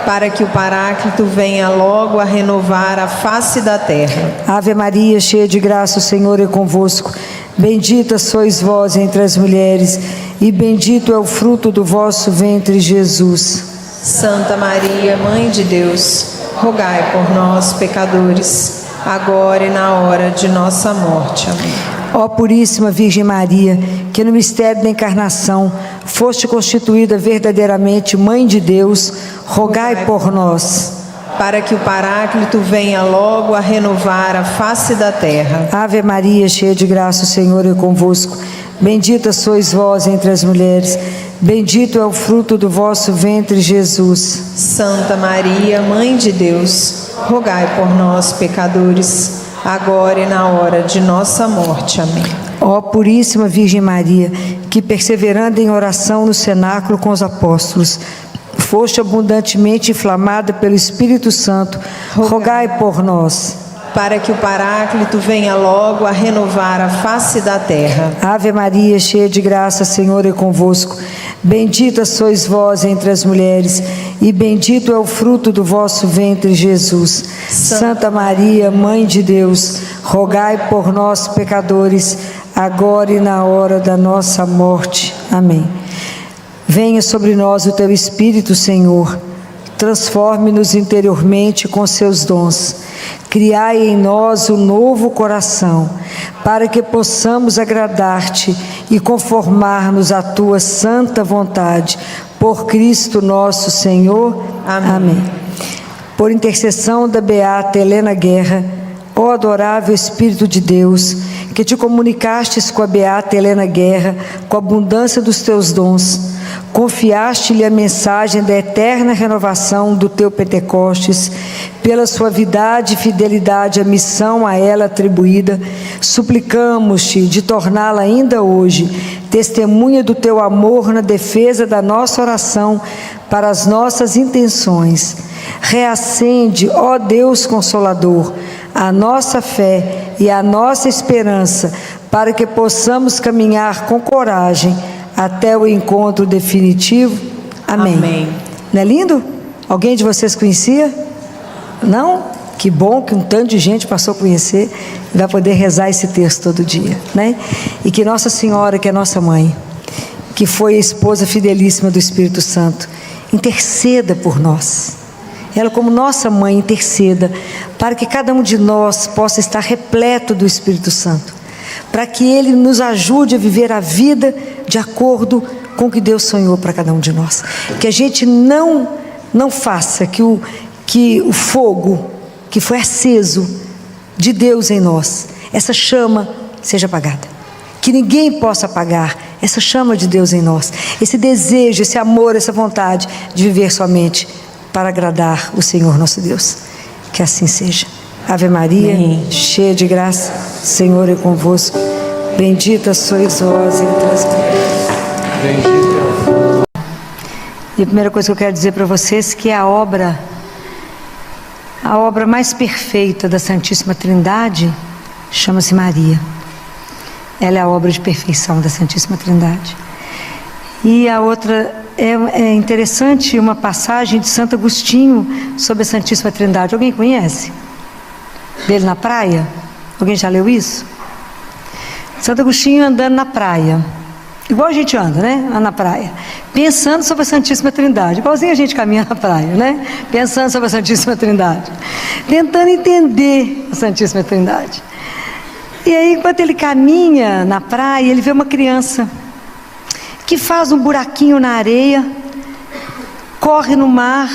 Para que o Paráclito venha logo a renovar a face da terra. Ave Maria, cheia de graça, o Senhor é convosco. Bendita sois vós entre as mulheres, e bendito é o fruto do vosso ventre, Jesus. Santa Maria, Mãe de Deus, rogai por nós, pecadores, agora e na hora de nossa morte. Amém. Ó Puríssima Virgem Maria, que no mistério da encarnação foste constituída verdadeiramente Mãe de Deus, rogai por nós. Para que o Paráclito venha logo a renovar a face da terra. Ave Maria, cheia de graça, o Senhor é convosco. Bendita sois vós entre as mulheres, bendito é o fruto do vosso ventre, Jesus. Santa Maria, Mãe de Deus, rogai por nós, pecadores, agora e na hora de nossa morte. Amém. Ó Puríssima Virgem Maria, que perseverando em oração no cenáculo com os apóstolos, foste abundantemente inflamada pelo Espírito Santo, rogai por nós. Para que o Paráclito venha logo a renovar a face da terra. Ave Maria, cheia de graça, o Senhor é convosco. Bendita sois vós entre as mulheres, e bendito é o fruto do vosso ventre, Jesus. Santa Maria, Mãe de Deus, rogai por nós, pecadores, agora e na hora da nossa morte. Amém. Venha sobre nós o teu Espírito, Senhor. Transforme-nos interiormente com seus dons. Criai em nós um novo coração, para que possamos agradar-te e conformar-nos à tua santa vontade. Por Cristo nosso Senhor. Amém. Amém. Por intercessão da beata Helena Guerra, ó adorável Espírito de Deus, que te comunicastes com a beata Helena Guerra, com a abundância dos teus dons, confiaste-lhe a mensagem da eterna renovação do teu Pentecostes. Pela suavidade e fidelidade à missão a ela atribuída, suplicamos-te de torná-la ainda hoje testemunha do teu amor na defesa da nossa oração para as nossas intenções. Reacende, ó Deus Consolador, a nossa fé e a nossa esperança, para que possamos caminhar com coragem até o encontro definitivo. Amém. Amém. Não é lindo? Alguém de vocês conhecia? Não? Que bom que um tanto de gente passou a conhecer e vai poder rezar esse texto todo dia, né? E que Nossa Senhora, que é nossa mãe, que foi a esposa fidelíssima do Espírito Santo, interceda por nós. Ela, como nossa mãe, interceda para que cada um de nós possa estar repleto do Espírito Santo, para que Ele nos ajude a viver a vida de acordo com o que Deus sonhou para cada um de nós. Que a gente não faça que o fogo que foi aceso de Deus em nós, essa chama seja apagada. Que ninguém possa apagar essa chama de Deus em nós, esse desejo, esse amor, essa vontade de viver somente para agradar o Senhor nosso Deus. Que assim seja. Ave Maria, cheia de graça, o Senhor é convosco. Bendita sois vós entre as mulheres. E a primeira coisa que eu quero dizer para vocês é que a obra mais perfeita da Santíssima Trindade chama-se Maria. Ela é a obra de perfeição da Santíssima Trindade. E a outra é interessante, uma passagem de Santo Agostinho sobre a Santíssima Trindade. Alguém conhece? Dele na praia? Alguém já leu isso? Santo Agostinho andando na praia, igual a gente anda, né? Na praia, pensando sobre a Santíssima Trindade, igualzinho a gente caminha na praia, né? Pensando sobre a Santíssima Trindade, tentando entender a Santíssima Trindade. E aí, enquanto ele caminha na praia, ele vê uma criança que faz um buraquinho na areia, corre no mar,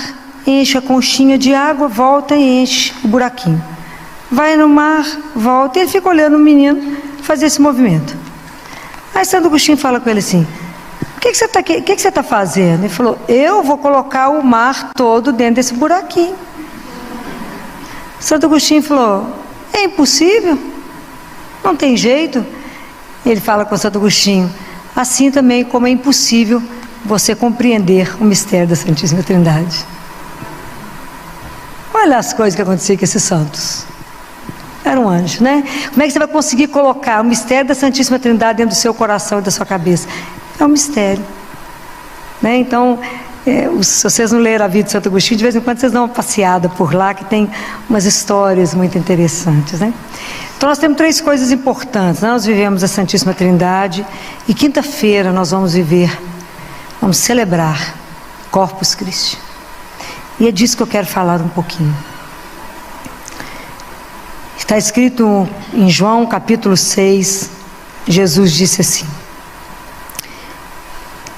enche a conchinha de água, volta e enche o buraquinho. Vai no mar, volta, e ele fica olhando o menino fazer esse movimento. Aí Santo Agostinho fala com ele assim: o que você está fazendo? Ele falou: eu vou colocar o mar todo dentro desse buraquinho. Santo Agostinho falou: é impossível, não tem jeito. Ele fala com Santo Agostinho: assim também como é impossível você compreender o mistério da Santíssima Trindade. Olha as coisas que aconteciam com esses santos. Era um anjo, né? Como é que você vai conseguir colocar o mistério da Santíssima Trindade dentro do seu coração e da sua cabeça? É um mistério, né? Então, se vocês não leram a vida de Santo Agostinho, de vez em quando vocês dão uma passeada por lá, que tem umas histórias muito interessantes, né? Então nós temos 3 coisas importantes, né? Nós vivemos a Santíssima Trindade, e quinta-feira nós vamos celebrar Corpus Christi. E é disso que eu quero falar um pouquinho. Está escrito em João capítulo 6, Jesus disse assim: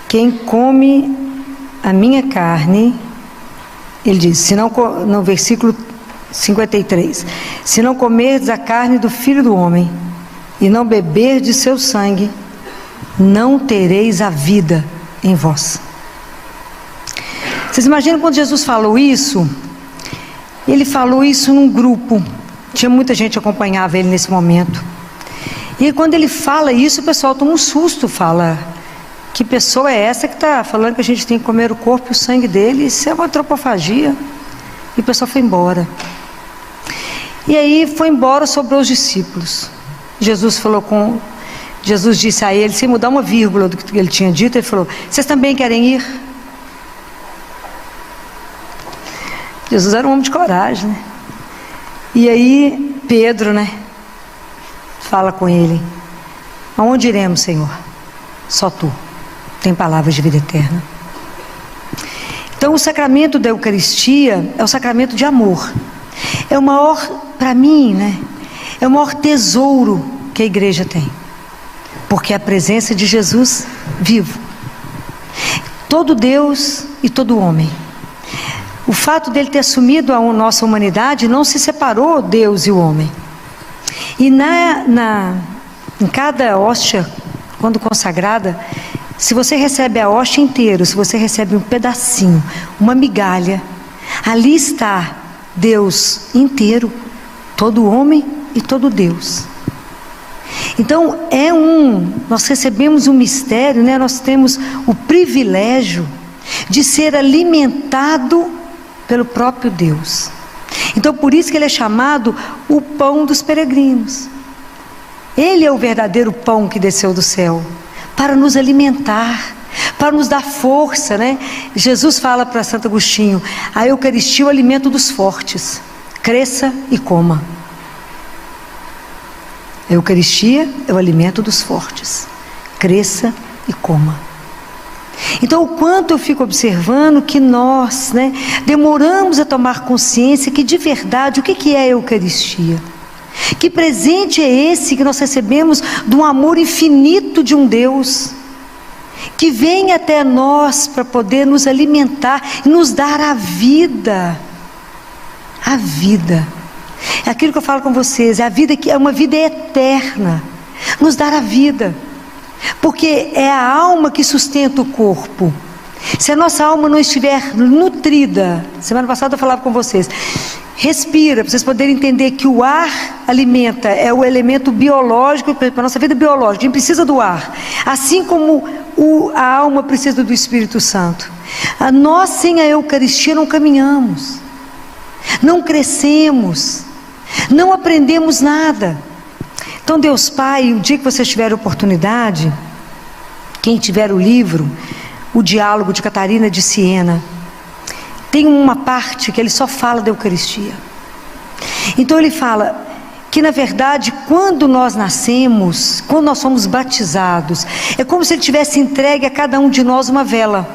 quem come a minha carne, ele diz, no versículo 53, se não comerdes a carne do Filho do Homem e não beberdes de seu sangue, não tereis a vida em vós. Vocês imaginam quando Jesus falou isso? Ele falou isso num grupo, tinha muita gente que acompanhava ele nesse momento. E quando ele fala isso, o pessoal toma um susto, fala: que pessoa é essa que está falando que a gente tem que comer o corpo e o sangue dele? Isso é uma antropofagia. E o pessoal foi embora. E aí foi embora, sobrou os discípulos. Jesus disse a ele, sem mudar uma vírgula do que ele tinha dito, ele falou: vocês também querem ir? Jesus era um homem de coragem, né? E aí Pedro, né, fala com ele: aonde iremos, Senhor? Só tu tem palavras de vida eterna. Então o sacramento da Eucaristia é o sacramento de amor. É o maior, para mim, né, é o maior tesouro que a igreja tem, porque é a presença de Jesus vivo, todo Deus e todo homem. O fato dele ter assumido a nossa humanidade não se separou Deus e o homem. E em cada hóstia, quando consagrada, Se você recebe a hóstia inteira, se você recebe um pedacinho, uma migalha, ali está Deus inteiro, todo homem e todo Deus. Então nós recebemos um mistério, né? Nós temos o privilégio de ser alimentado pelo próprio Deus. Então por isso que ele é chamado o pão dos peregrinos. Ele é o verdadeiro pão que desceu do céu, para nos alimentar, para nos dar força, né? Jesus fala para Santo Agostinho: a Eucaristia é o alimento dos fortes, cresça e coma. A Eucaristia é o alimento dos fortes, cresça e coma. Então o quanto eu fico observando que nós, né, demoramos a tomar consciência que de verdade o que é a Eucaristia? Que presente é esse que nós recebemos de um amor infinito de um Deus, que vem até nós para poder nos alimentar e nos dar a vida. A vida. É aquilo que eu falo com vocês, é a vida que é uma vida eterna. Nos dar a vida. Porque é a alma que sustenta o corpo. Se a nossa alma não estiver nutrida, semana passada eu falava com vocês, respira, para vocês poderem entender que o ar alimenta, é o elemento biológico para a nossa vida biológica, a gente precisa do ar, assim como a alma precisa do Espírito Santo. Nós sem a Eucaristia não caminhamos, não crescemos, não aprendemos nada. Então Deus Pai, o dia que vocês tiverem oportunidade, quem tiver o livro, o Diálogo de Catarina de Siena, tem uma parte que ele só fala da Eucaristia. Então ele fala que na verdade quando nós nascemos, quando nós somos batizados, é como se ele tivesse entregue a cada um de nós uma vela.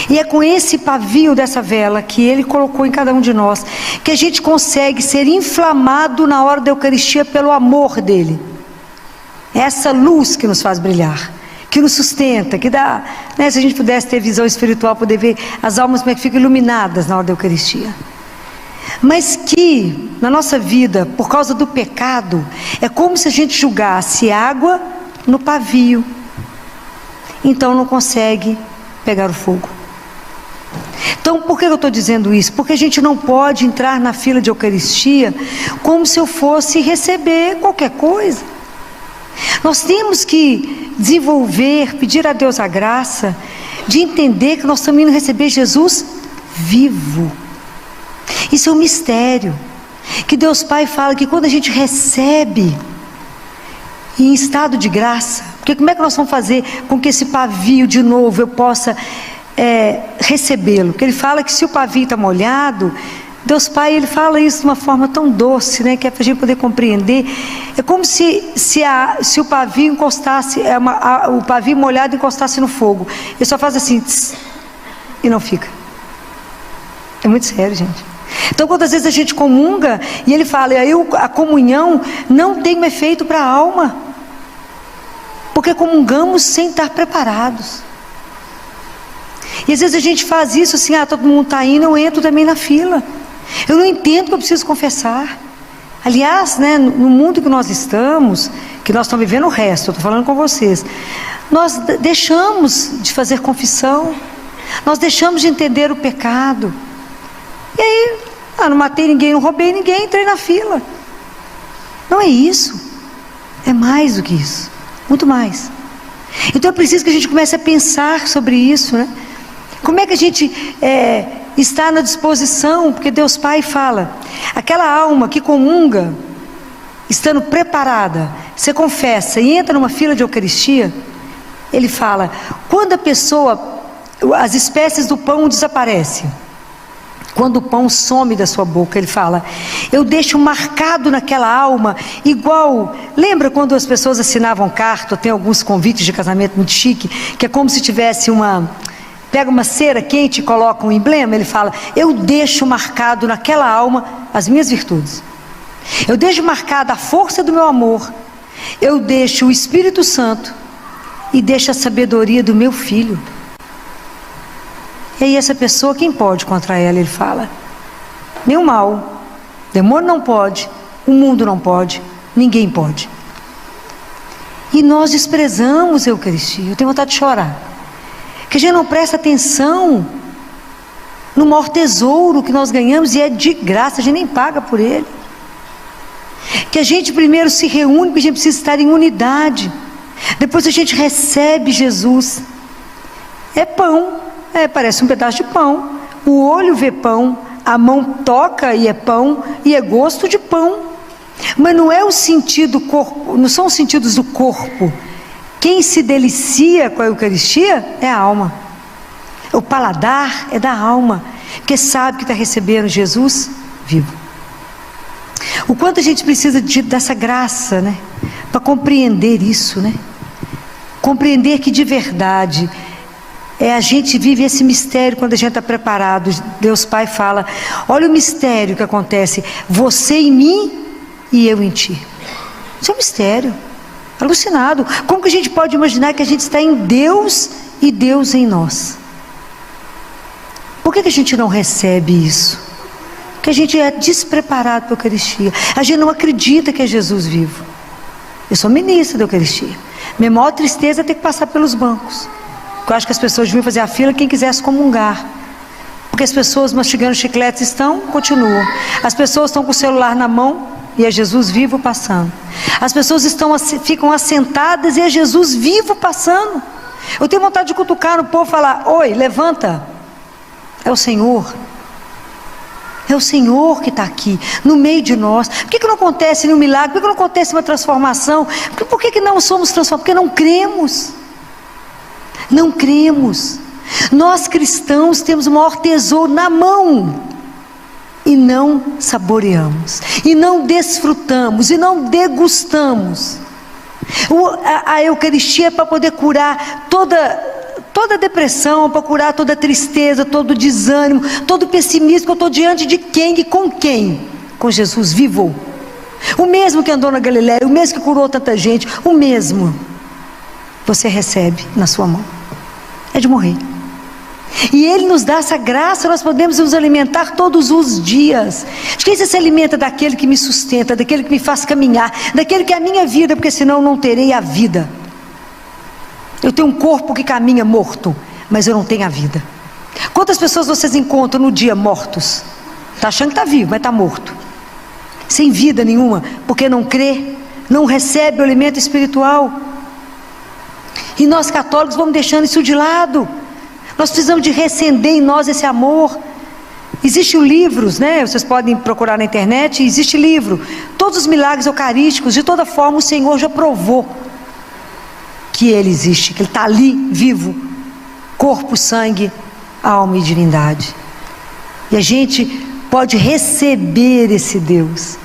E é com esse pavio dessa vela que ele colocou em cada um de nós, que a gente consegue ser inflamado na hora da Eucaristia pelo amor dele. Essa luz que nos faz brilhar, que nos sustenta, que dá, né, se a gente pudesse ter visão espiritual, poder ver as almas como é que ficam iluminadas na hora da Eucaristia. Mas que na nossa vida, por causa do pecado, é como se a gente jogasse água no pavio, então não consegue pegar o fogo. Então por que eu estou dizendo isso? Porque a gente não pode entrar na fila de Eucaristia como se eu fosse receber qualquer coisa. Nós temos que desenvolver, pedir a Deus a graça de entender que nós estamos indo receber Jesus vivo. Isso é um mistério que Deus Pai fala que quando a gente recebe em estado de graça, porque como é que nós vamos fazer com que esse pavio de novo eu possa recebê-lo? Porque ele fala que se o pavio está molhado, Deus Pai, ele fala isso de uma forma tão doce, né, que é para a gente poder compreender. É como se o pavio encostasse, o pavio molhado encostasse no fogo. Ele só faz assim, tss, e não fica. É muito sério, gente. Então quantas vezes a gente comunga e ele fala, aí a comunhão não tem um efeito para a alma, porque comungamos sem estar preparados. E às vezes a gente faz isso assim, todo mundo está indo, eu entro também na fila. Eu não entendo que eu preciso confessar. Aliás, né, no mundo que nós estamos vivendo o resto, eu estou falando com vocês, nós deixamos de fazer confissão, nós deixamos de entender o pecado. E aí, não matei ninguém, não roubei ninguém, entrei na fila. Não é isso. É mais do que isso. Muito mais. Então é preciso que a gente comece a pensar sobre isso, né? Como é que a gente está na disposição? Porque Deus Pai fala, aquela alma que comunga, estando preparada, você confessa e entra numa fila de Eucaristia, ele fala, quando a pessoa, as espécies do pão desaparecem, quando o pão some da sua boca, ele fala, eu deixo marcado naquela alma, igual, lembra quando as pessoas assinavam carta, tem alguns convites de casamento muito chique, que é como se tivesse pega uma cera quente e coloca um emblema, ele fala, eu deixo marcado naquela alma as minhas virtudes, eu deixo marcada a força do meu amor, eu deixo o Espírito Santo e deixo a sabedoria do meu Filho. E aí essa pessoa, quem pode contra ela? Ele fala, nenhum mal, demônio não pode, o mundo não pode, ninguém pode. E nós desprezamos a Eucaristia. Eu tenho vontade de chorar. Que a gente não presta atenção no maior tesouro que nós ganhamos e é de graça, a gente nem paga por ele. Que a gente primeiro se reúne, porque a gente precisa estar em unidade. Depois a gente recebe Jesus. É pão, parece um pedaço de pão. O olho vê pão, a mão toca e é pão, e é gosto de pão. Mas não é o sentido corpo, não são os sentidos do corpo. Quem se delicia com a Eucaristia é a alma. O paladar é da alma, porque sabe que está recebendo Jesus vivo. O quanto a gente precisa dessa graça, né? Para compreender isso, né? Compreender que de verdade a gente vive esse mistério quando a gente está preparado. Deus Pai fala: olha o mistério que acontece, você em mim e eu em ti. Isso é um mistério, alucinado. Como que a gente pode imaginar que a gente está em Deus e Deus em nós? Por que a gente não recebe isso? Porque a gente é despreparado para a Eucaristia. A gente não acredita que é Jesus vivo. Eu sou ministra da Eucaristia. Minha maior tristeza é ter que passar pelos bancos. Eu acho que as pessoas deviam fazer a fila quem quisesse comungar. Porque as pessoas mastigando chicletes continuam. As pessoas estão com o celular na mão e é Jesus vivo passando. As pessoas ficam assentadas e é Jesus vivo passando. Eu tenho vontade de cutucar no povo e falar: oi, levanta. É o Senhor. É o Senhor que está aqui, no meio de nós. Por que não acontece nenhum milagre? Por que não acontece uma transformação? Por que não somos transformados? Porque não cremos. Não cremos. Nós cristãos temos o maior tesouro na mão e não saboreamos, e não desfrutamos, e não degustamos. A Eucaristia é para poder curar toda depressão, para curar toda tristeza, todo desânimo, todo pessimismo. Eu estou diante de quem e com quem? Com Jesus vivo. O mesmo que andou na Galileia, o mesmo que curou tanta gente, o mesmo você recebe na sua mão. É de morrer. E Ele nos dá essa graça, nós podemos nos alimentar todos os dias. De quem você se alimenta? Daquele que me sustenta, daquele que me faz caminhar, daquele que é a minha vida, porque senão não terei a vida. Eu tenho um corpo que caminha morto, mas eu não tenho a vida. Quantas pessoas vocês encontram no dia mortos? Está achando que está vivo, mas está morto. Sem vida nenhuma, porque não crê, não recebe o alimento espiritual. E nós católicos vamos deixando isso de lado. Nós precisamos de reacender em nós esse amor. Existem livros, né? Vocês podem procurar na internet, existe livro. Todos os milagres eucarísticos, de toda forma o Senhor já provou que Ele existe, que Ele está ali, vivo. Corpo, sangue, alma e divindade. E a gente pode receber esse Deus.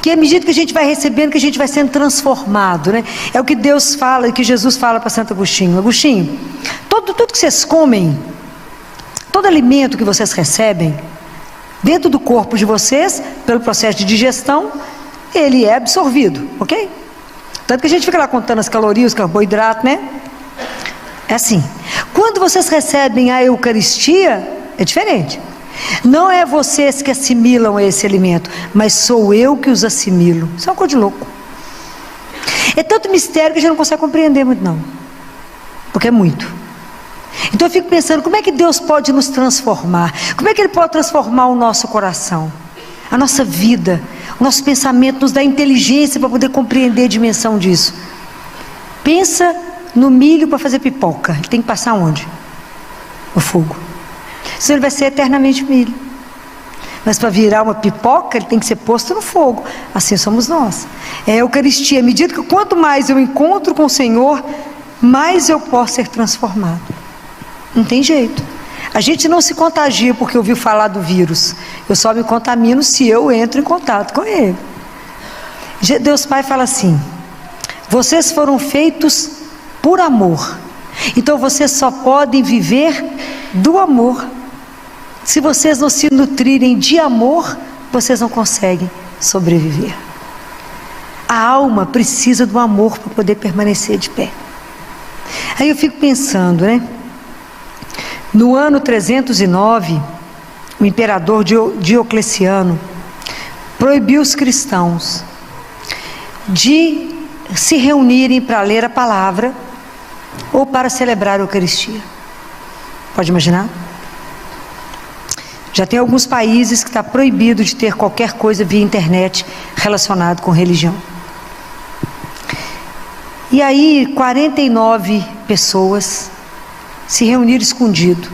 Que à medida que a gente vai recebendo, que a gente vai sendo transformado, né? É o que Deus fala, que Jesus fala para Santo Agostinho. Agostinho, tudo que vocês comem, todo alimento que vocês recebem, dentro do corpo de vocês, pelo processo de digestão, ele é absorvido, ok? Tanto que a gente fica lá contando as calorias, o carboidrato, né? É assim. Quando vocês recebem a Eucaristia, é diferente. Não é vocês que assimilam esse alimento, mas sou eu que os assimilo. Isso é uma coisa de louco. É tanto mistério que a gente não consegue compreender muito não, porque é muito. Então eu fico pensando, como é que Deus pode nos transformar? Como é que Ele pode transformar o nosso coração, a nossa vida, o nosso pensamento, nos dá inteligência para poder compreender a dimensão disso. Pensa no milho para fazer pipoca, ele tem que passar onde? No fogo. Senão ele vai ser eternamente milho. Mas para virar uma pipoca, ele tem que ser posto no fogo. Assim somos nós. É a Eucaristia. À medida que quanto mais eu encontro com o Senhor, mais eu posso ser transformado. Não tem jeito. A gente não se contagia porque ouviu falar do vírus. Eu só me contamino se eu entro em contato com ele. Deus Pai fala assim: vocês foram feitos por amor. Então vocês só podem viver do amor. Se vocês não se nutrirem de amor, vocês não conseguem sobreviver. A alma precisa do amor para poder permanecer de pé. Aí eu fico pensando, né? No ano 309, o imperador Diocleciano proibiu os cristãos de se reunirem para ler a palavra ou para celebrar a Eucaristia. Pode imaginar? Já tem alguns países que está proibido de ter qualquer coisa via internet relacionado com religião. E aí 49 pessoas se reuniram escondido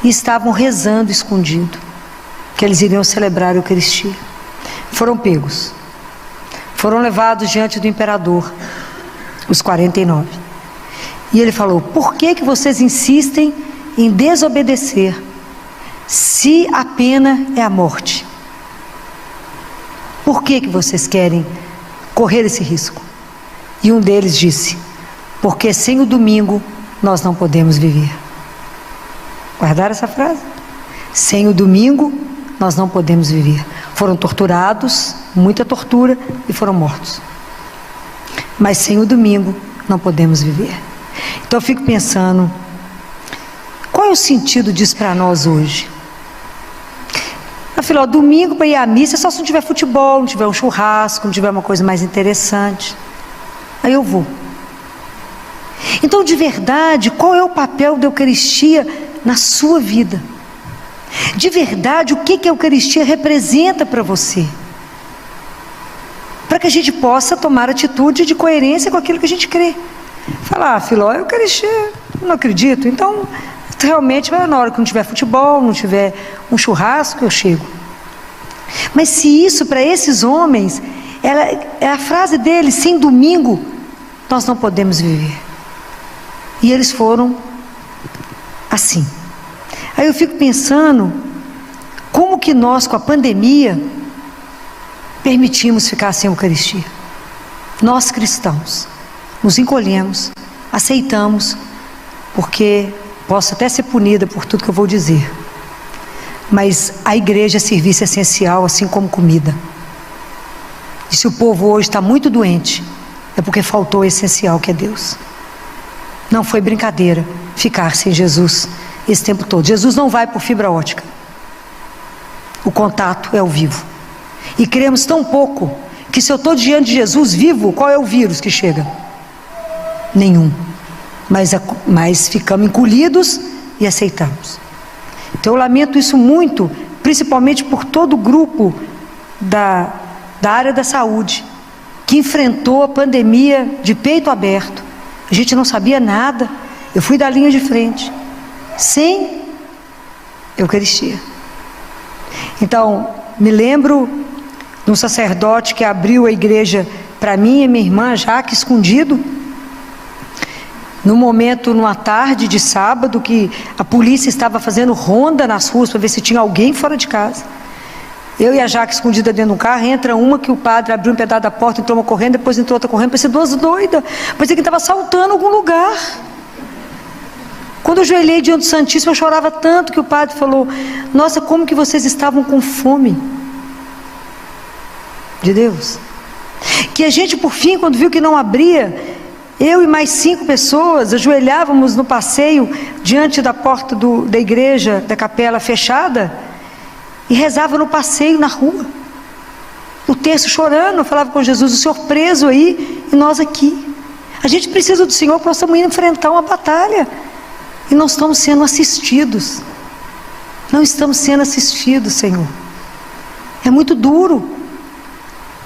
e estavam rezando escondido, que eles iriam celebrar a Eucaristia. Foram pegos, foram levados diante do imperador, os 49. E ele falou: por que vocês insistem em desobedecer, se a pena é a morte? Por que vocês querem correr esse risco? E um deles disse: porque sem o domingo nós não podemos viver. Guardaram essa frase? Sem o domingo nós não podemos viver. Foram torturados, muita tortura, e foram mortos. Mas sem o domingo não podemos viver. Então eu fico pensando, qual é o sentido disso para nós hoje? Afinal, domingo para ir à missa é só se não tiver futebol, não tiver um churrasco, não tiver uma coisa mais interessante. Aí eu vou. Então, de verdade, qual é o papel da Eucaristia na sua vida? De verdade, o que a Eucaristia representa para você? Para que a gente possa tomar atitude de coerência com aquilo que a gente crê. Falar: Filó, a Eucaristia, não acredito. Então, realmente, na hora que não tiver futebol, não tiver um churrasco, eu chego. Mas se isso, para esses homens, é a frase deles: sem domingo, nós não podemos viver. E eles foram assim. Aí eu fico pensando, como que nós, com a pandemia, permitimos ficar sem a Eucaristia? Nós cristãos nos encolhemos, aceitamos, porque posso até ser punida por tudo que eu vou dizer, mas a igreja é serviço essencial, assim como comida. E se o povo hoje está muito doente, é porque faltou o essencial, que é Deus. Não foi brincadeira ficar sem Jesus esse tempo todo. Jesus não vai por fibra ótica. O contato é ao vivo. E cremos tão pouco que, se eu estou diante de Jesus vivo, qual é o vírus que chega? Nenhum. Mas ficamos encolhidos e aceitamos. Então eu lamento isso muito, principalmente por todo o grupo da área da saúde, que enfrentou a pandemia de peito aberto. A gente não sabia nada. Eu fui da linha de frente, sem Eucaristia. Então, me lembro de um sacerdote que abriu a igreja para mim e minha irmã, Jaque, escondido, no momento, numa tarde de sábado, que a polícia estava fazendo ronda nas ruas para ver se tinha alguém fora de casa. Eu e a Jaque escondida dentro do carro, entra uma que o padre abriu um pedaço da porta, entrou uma correndo, depois entrou outra correndo, parecia duas doidas, parecia que estava assaltando algum lugar. Quando eu ajoelhei diante do Santíssimo, eu chorava tanto que o padre falou: nossa, como que vocês estavam com fome de Deus. Que a gente, por fim, quando viu que não abria, eu e mais 5 pessoas ajoelhávamos no passeio diante da porta da igreja, da capela fechada, e rezava no passeio, na rua, o terço chorando. Eu falava com Jesus: o Senhor preso aí e nós aqui. A gente precisa do Senhor para nós estamos indo enfrentar uma batalha, e não estamos sendo assistidos. Não estamos sendo assistidos, Senhor. É muito duro,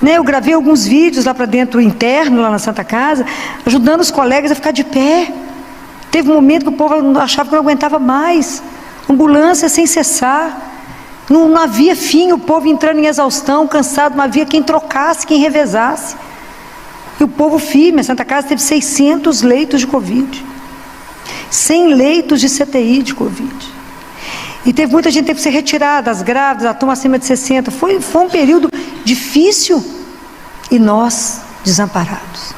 né? Eu gravei alguns vídeos lá para dentro, interno, lá na Santa Casa, ajudando os colegas a ficar de pé. Teve um momento que o povo achava que não aguentava mais. Ambulância sem cessar. Não havia fim, o povo entrando em exaustão, cansado, não havia quem trocasse, quem revezasse. E o povo firme. A Santa Casa teve 600 leitos de Covid, 100 leitos de CTI de Covid. E teve muita gente que teve que ser retirada, as grávidas, a turma acima de 60. Foi um período difícil, e nós desamparados.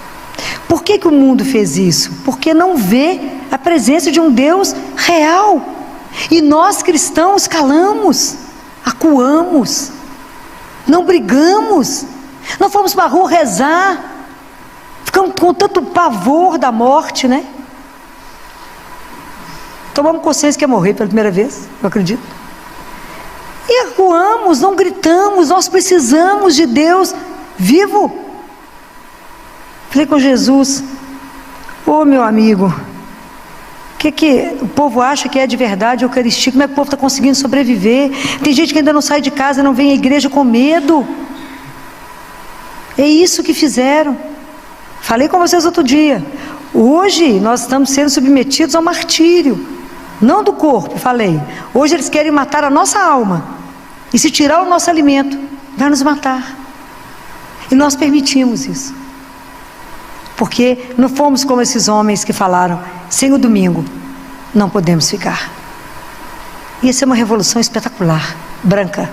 Por que o mundo fez isso? Porque não vê a presença de um Deus real. E nós cristãos calamos, acuamos, não brigamos, não fomos para a rua rezar, ficamos com tanto pavor da morte, né? Tomamos consciência que ia morrer pela primeira vez, eu acredito. E acuamos, não gritamos. Nós precisamos de Deus vivo. Falei com Jesus: ô meu amigo, o que o povo acha que é de verdade a Eucaristia? Como é que o povo está conseguindo sobreviver? Tem gente que ainda não sai de casa, não vem à igreja com medo. É isso que fizeram. Falei com vocês outro dia. Hoje nós estamos sendo submetidos ao martírio, não do corpo, falei. Hoje eles querem matar a nossa alma, e se tirar o nosso alimento, vai nos matar. E nós permitimos isso, porque não fomos como esses homens que falaram: sem o domingo não podemos ficar. Ia ser uma revolução espetacular, branca,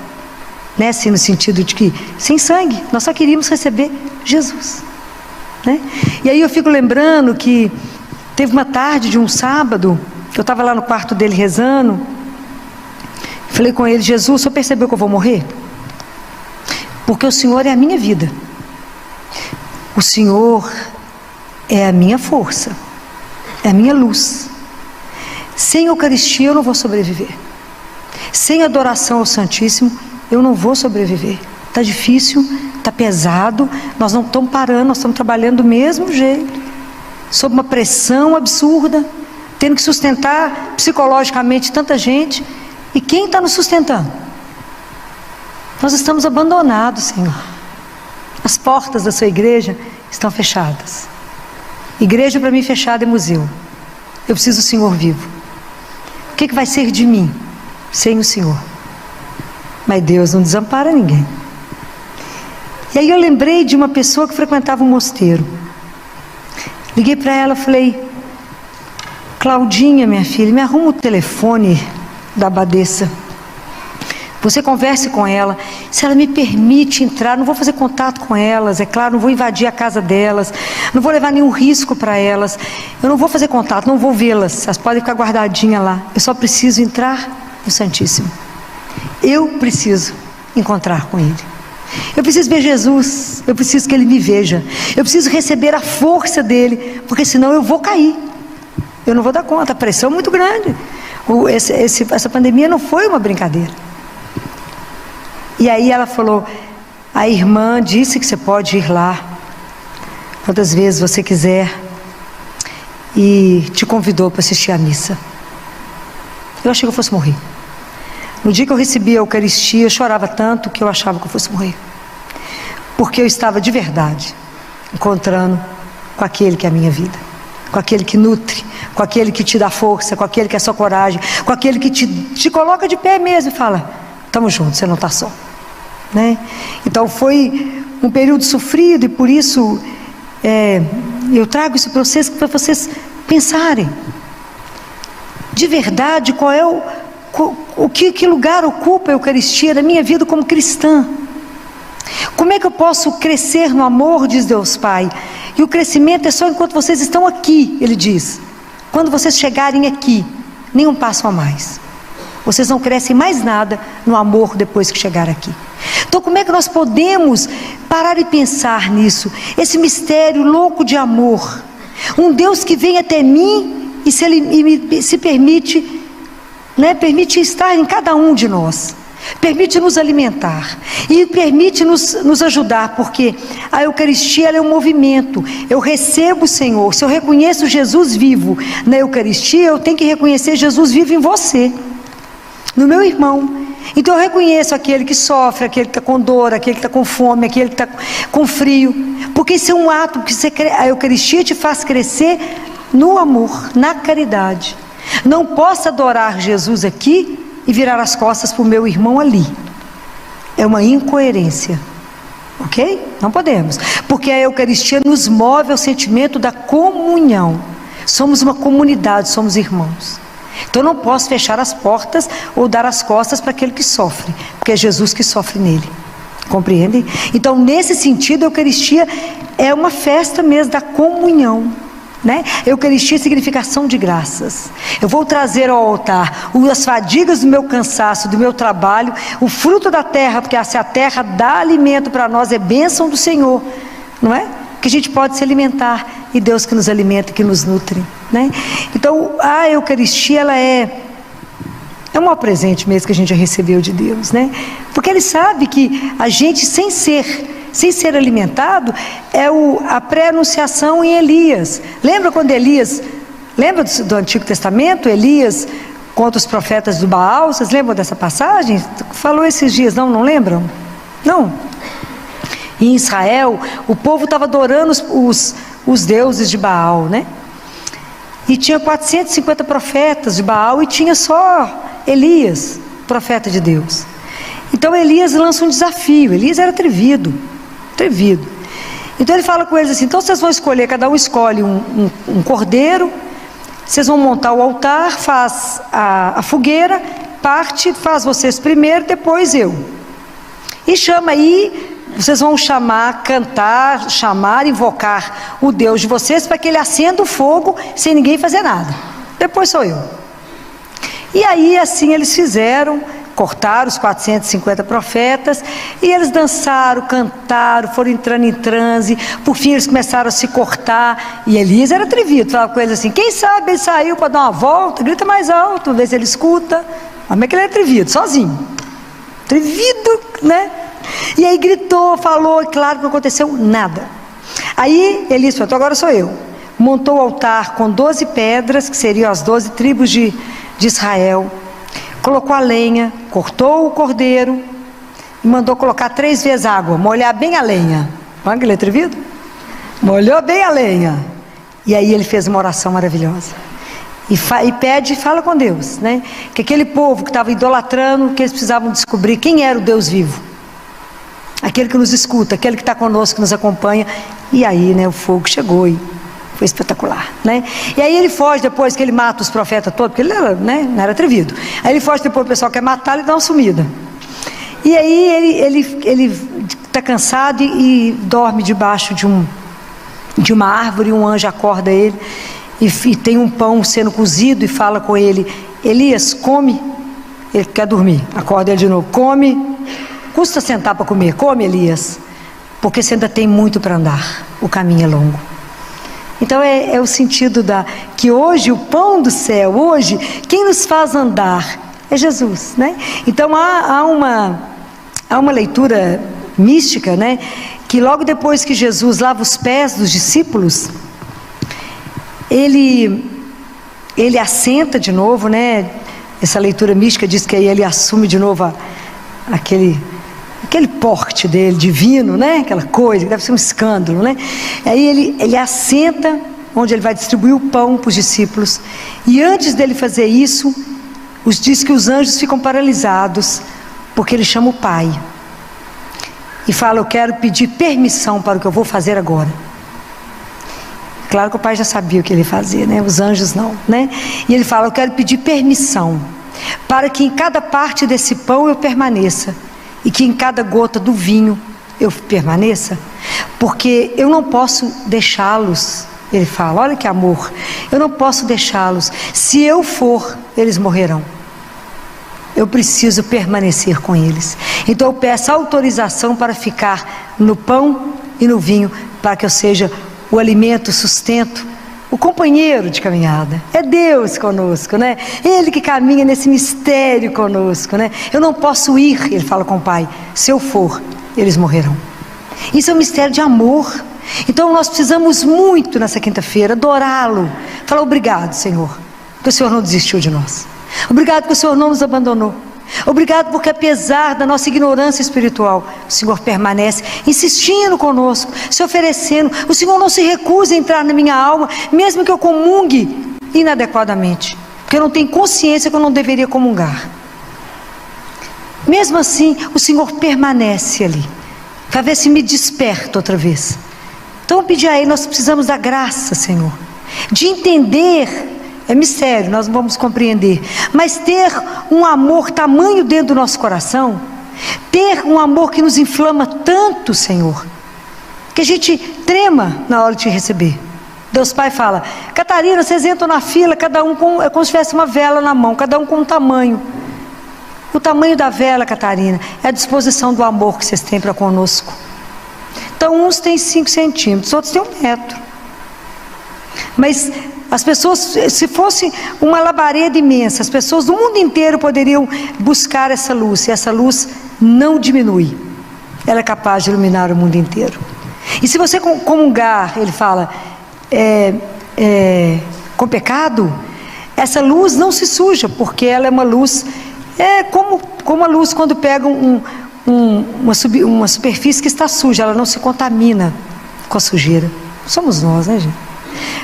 né? Assim, no sentido de que, sem sangue, nós só queríamos receber Jesus, né? E aí eu fico lembrando que teve uma tarde de um sábado, que eu estava lá no quarto dele rezando. Falei com ele: Jesus, o senhor percebeu que eu vou morrer? Porque o Senhor é a minha vida, o Senhor é a minha força, é a minha luz. Sem Eucaristia eu não vou sobreviver. Sem adoração ao Santíssimo eu não vou sobreviver. Está difícil, está pesado, nós não estamos parando, nós estamos trabalhando do mesmo jeito, sob uma pressão absurda, tendo que sustentar psicologicamente tanta gente. E quem está nos sustentando? Nós estamos abandonados, Senhor. As portas da sua igreja estão fechadas. Igreja para mim fechada é museu. Eu preciso do Senhor vivo. O que vai ser de mim sem o Senhor? Mas Deus não desampara ninguém. E aí eu lembrei de uma pessoa que frequentava um mosteiro. Liguei para ela, falei: Claudinha, minha filha, me arruma o telefone da abadesa. Você converse com ela, se ela me permite entrar. Não vou fazer contato com elas, é claro, não vou invadir a casa delas, não vou levar nenhum risco para elas, eu não vou fazer contato, não vou vê-las, elas podem ficar guardadinhas lá. Eu só preciso entrar no Santíssimo. Eu preciso encontrar com Ele. Eu preciso ver Jesus, eu preciso que Ele me veja, eu preciso receber a força dEle, porque senão eu vou cair, eu não vou dar conta. A pressão é muito grande. Essa pandemia não foi uma brincadeira. E aí ela falou: a irmã disse que você pode ir lá quantas vezes você quiser, e te convidou para assistir à missa. Eu achei que eu fosse morrer. No dia que eu recebi a Eucaristia, eu chorava tanto que eu achava que eu fosse morrer, porque eu estava de verdade encontrando com aquele que é a minha vida, com aquele que nutre, com aquele que te dá força, com aquele que é sua coragem, com aquele que te coloca de pé mesmo e fala: estamos juntos, você não está só, né? Então foi um período sofrido, e por isso eu trago isso para vocês pensarem de verdade qual é que lugar ocupa a Eucaristia na minha vida como cristã. Como é que eu posso crescer no amor, diz Deus Pai? E o crescimento é só enquanto vocês estão aqui, Ele diz. Quando vocês chegarem aqui, nenhum passo a mais. Vocês não crescem mais nada no amor depois que chegar aqui. Então como é que nós podemos parar e pensar nisso? Esse mistério louco de amor. Um Deus que vem até mim e se permite, né, permite estar em cada um de nós. Permite nos alimentar e permite nos ajudar, porque a Eucaristia ela é um movimento. Eu recebo o Senhor. Se eu reconheço Jesus vivo na Eucaristia, eu tenho que reconhecer Jesus vivo em você, no meu irmão. Então eu reconheço aquele que sofre, aquele que está com dor, aquele que está com fome, aquele que está com frio, porque isso é um ato, porque a Eucaristia te faz crescer no amor, na caridade. Não posso adorar Jesus aqui e virar as costas para o meu irmão ali. É uma incoerência, ok? Não podemos, porque a Eucaristia nos move ao sentimento da comunhão. Somos uma comunidade, somos irmãos. Então eu não posso fechar as portas ou dar as costas para aquele que sofre, porque é Jesus que sofre nele. Compreendem? Então nesse sentido a Eucaristia é uma festa mesmo da comunhão, né? Eucaristia é significação de graças. Eu vou trazer ao altar as fadigas do meu cansaço, do meu trabalho, o fruto da terra, porque se a terra dá alimento para nós, é bênção do Senhor, não é? Que a gente pode se alimentar, e Deus que nos alimenta, que nos nutre, né? Então a Eucaristia ela é um maior presente mesmo que a gente já recebeu de Deus, né? Porque Ele sabe que a gente, sem ser sem ser alimentado, é a pré-anunciação em Elias. Lembra quando Elias, lembra do Antigo Testamento, Elias contra os profetas do Baal? Vocês lembram dessa passagem? Falou esses dias, não lembram? Não. Em Israel, o povo estava adorando os deuses de Baal, né? E tinha 450 profetas de Baal e tinha só Elias, profeta de Deus. Então Elias lança um desafio. Elias era atrevido. Então ele fala com eles assim: então vocês vão escolher, cada um escolhe um cordeiro, vocês vão montar o altar, faz a fogueira, parte, faz vocês primeiro, depois eu. E chama aí, vocês vão chamar, cantar, invocar o Deus de vocês para que ele acenda o fogo sem ninguém fazer nada. Depois sou eu. E aí assim eles fizeram, cortaram os 450 profetas, e eles dançaram, cantaram, foram entrando em transe. Por fim eles começaram a se cortar, e Elias era atrevido, falava com eles assim: quem sabe ele saiu para dar uma volta, grita mais alto, vê se ele escuta. Como é que ele é atrevido? Sozinho, atrevido, né? E aí gritou, falou, e claro que não aconteceu nada. Aí Elias falou: agora sou eu. Montou o altar com 12 pedras, que seriam as 12 tribos de Israel. Colocou a lenha, cortou o cordeiro e mandou colocar 3 vezes água, molhar bem a lenha. Olha que ele é atrevido? Molhou bem a lenha. E aí ele fez uma oração maravilhosa. E pede e fala com Deus, né? Que aquele povo que estava idolatrando, que eles precisavam descobrir quem era o Deus vivo. Aquele que nos escuta, aquele que está conosco, que nos acompanha. E aí, né, o fogo chegou e foi espetacular, né? E aí ele foge depois que ele mata os profetas todos, porque ele era, né, não era atrevido. Aí ele foge depois, o pessoal quer matar, ele dá uma sumida. E aí ele está cansado e dorme debaixo de uma árvore, e um anjo acorda ele, e tem um pão sendo cozido e fala com ele: Elias, come. Ele quer dormir, acorda ele de novo: come, custa sentar para comer, come, Elias, porque você ainda tem muito para andar, o caminho é longo. Então é o sentido que hoje o pão do céu, hoje quem nos faz andar é Jesus, né? Então há uma leitura mística, né? Que logo depois que Jesus lava os pés dos discípulos, ele assenta de novo, né? Essa leitura mística diz que aí ele assume de novo aquele porte dele, divino, né? Aquela coisa, que deve ser um escândalo, né? Aí ele assenta, onde ele vai distribuir o pão para os discípulos. E antes dele fazer isso, diz que os anjos ficam paralisados, porque ele chama o Pai. E fala: eu quero pedir permissão para o que eu vou fazer agora. Claro que o Pai já sabia o que ele ia fazer, né? Os anjos não, né? E ele fala: eu quero pedir permissão para que em cada parte desse pão eu permaneça, e que em cada gota do vinho eu permaneça, porque eu não posso deixá-los. Ele fala: olha que amor, eu não posso deixá-los. Se eu for, eles morrerão. Eu preciso permanecer com eles. Então eu peço autorização para ficar no pão e no vinho, para que eu seja o alimento, o sustento, o companheiro de caminhada. É Deus conosco, né? Ele que caminha nesse mistério conosco, né? Eu não posso ir, ele fala com o Pai. Se eu for, eles morrerão. Isso é um mistério de amor. Então nós precisamos muito nessa quinta-feira adorá-lo. Falar: obrigado, Senhor, porque o Senhor não desistiu de nós. Obrigado porque o Senhor não nos abandonou. Obrigado porque apesar da nossa ignorância espiritual, o Senhor permanece insistindo conosco, se oferecendo. O Senhor não se recusa a entrar na minha alma, mesmo que eu comungue inadequadamente, porque eu não tenho consciência que eu não deveria comungar. Mesmo assim, o Senhor permanece ali, para ver se me desperta outra vez. Então eu pedi a Ele: nós precisamos da graça, Senhor, de entender. É mistério, nós não vamos compreender, mas ter um amor tamanho dentro do nosso coração, ter um amor que nos inflama tanto, Senhor, que a gente trema na hora de te receber. Deus Pai fala: Catarina, vocês entram na fila, cada um é como se tivesse uma vela na mão, cada um com um tamanho. O tamanho da vela, Catarina, é a disposição do amor que vocês têm para conosco. Então uns têm 5 centímetros, outros têm 1 metro. Mas as pessoas, se fosse uma labareda imensa, as pessoas do mundo inteiro poderiam buscar essa luz, e essa luz não diminui. ela é capaz de iluminar o mundo inteiro. E se você comungar, ele fala, com pecado, essa luz não se suja, porque ela é uma luz, como a luz quando pega uma superfície que está suja, ela não se contamina com a sujeira. Somos nós, né, gente?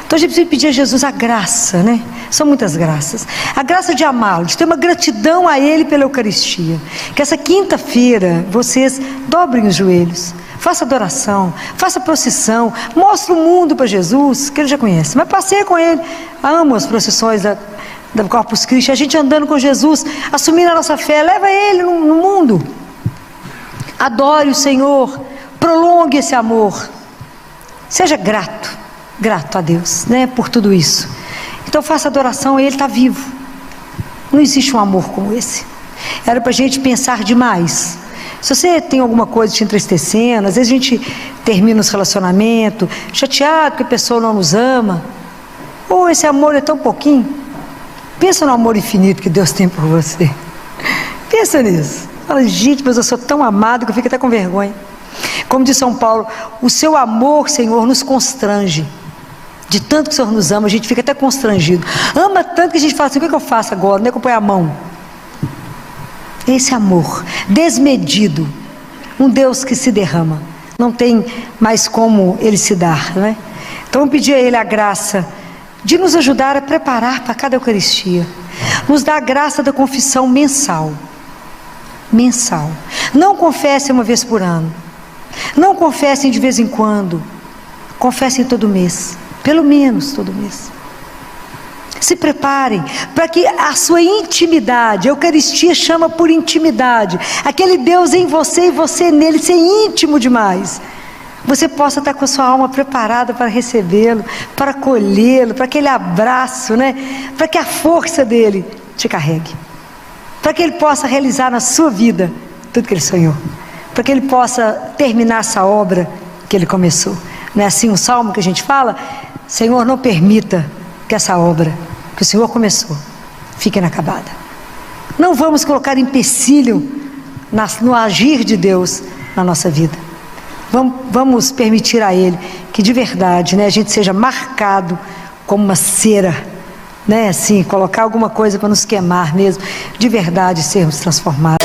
Então a gente precisa pedir a Jesus a graça, né? São muitas graças. A graça de amá-lo, de ter uma gratidão a Ele pela Eucaristia. Que essa quinta-feira vocês dobrem os joelhos, faça adoração, faça procissão, mostre o mundo para Jesus, que Ele já conhece. Mas passeie com Ele. Amo as procissões da Corpus Christi, a gente andando com Jesus, assumindo a nossa fé, leva Ele no mundo. Adore o Senhor, prolongue esse amor. Seja grato a Deus, né, por tudo isso. Então faça adoração, Ele está vivo. Não existe um amor como esse. Era para a gente pensar demais. Se você tem alguma coisa te entristecendo, às vezes a gente termina os relacionamentos, chateado que a pessoa não nos ama, ou esse amor é tão pouquinho. Pensa no amor infinito que Deus tem por você. Pensa nisso. Fala, gente, mas eu sou tão amado que eu fico até com vergonha. Como diz São Paulo, o seu amor, Senhor, nos constrange. De tanto que o Senhor nos ama, a gente fica até constrangido. Ama tanto que a gente fala assim, o que eu faço agora? Onde é que eu ponho a mão? Esse amor desmedido, um Deus que se derrama, não tem mais como Ele se dar, não é? Então vamos pedir a Ele a graça de nos ajudar a preparar para cada Eucaristia. Nos dá a graça da confissão mensal. Não confessem uma vez por ano. Não confessem de vez em quando. Confessem todo mês. Pelo menos todo mês. Se preparem para que a sua intimidade, a Eucaristia chama por intimidade, aquele Deus em você e você nele, ser íntimo demais. Você possa estar com a sua alma preparada para recebê-lo, para acolhê-lo, para aquele abraço, né? Para que a força dele te carregue. Para que ele possa realizar na sua vida tudo que ele sonhou. Para que ele possa terminar essa obra que ele começou. Não é assim um salmo que a gente fala? Senhor, não permita que essa obra que o Senhor começou fique inacabada. Não vamos colocar empecilho no agir de Deus na nossa vida. Vamos permitir a Ele que de verdade, né, a gente seja marcado como uma cera, né, assim, colocar alguma coisa para nos queimar mesmo, de verdade sermos transformados.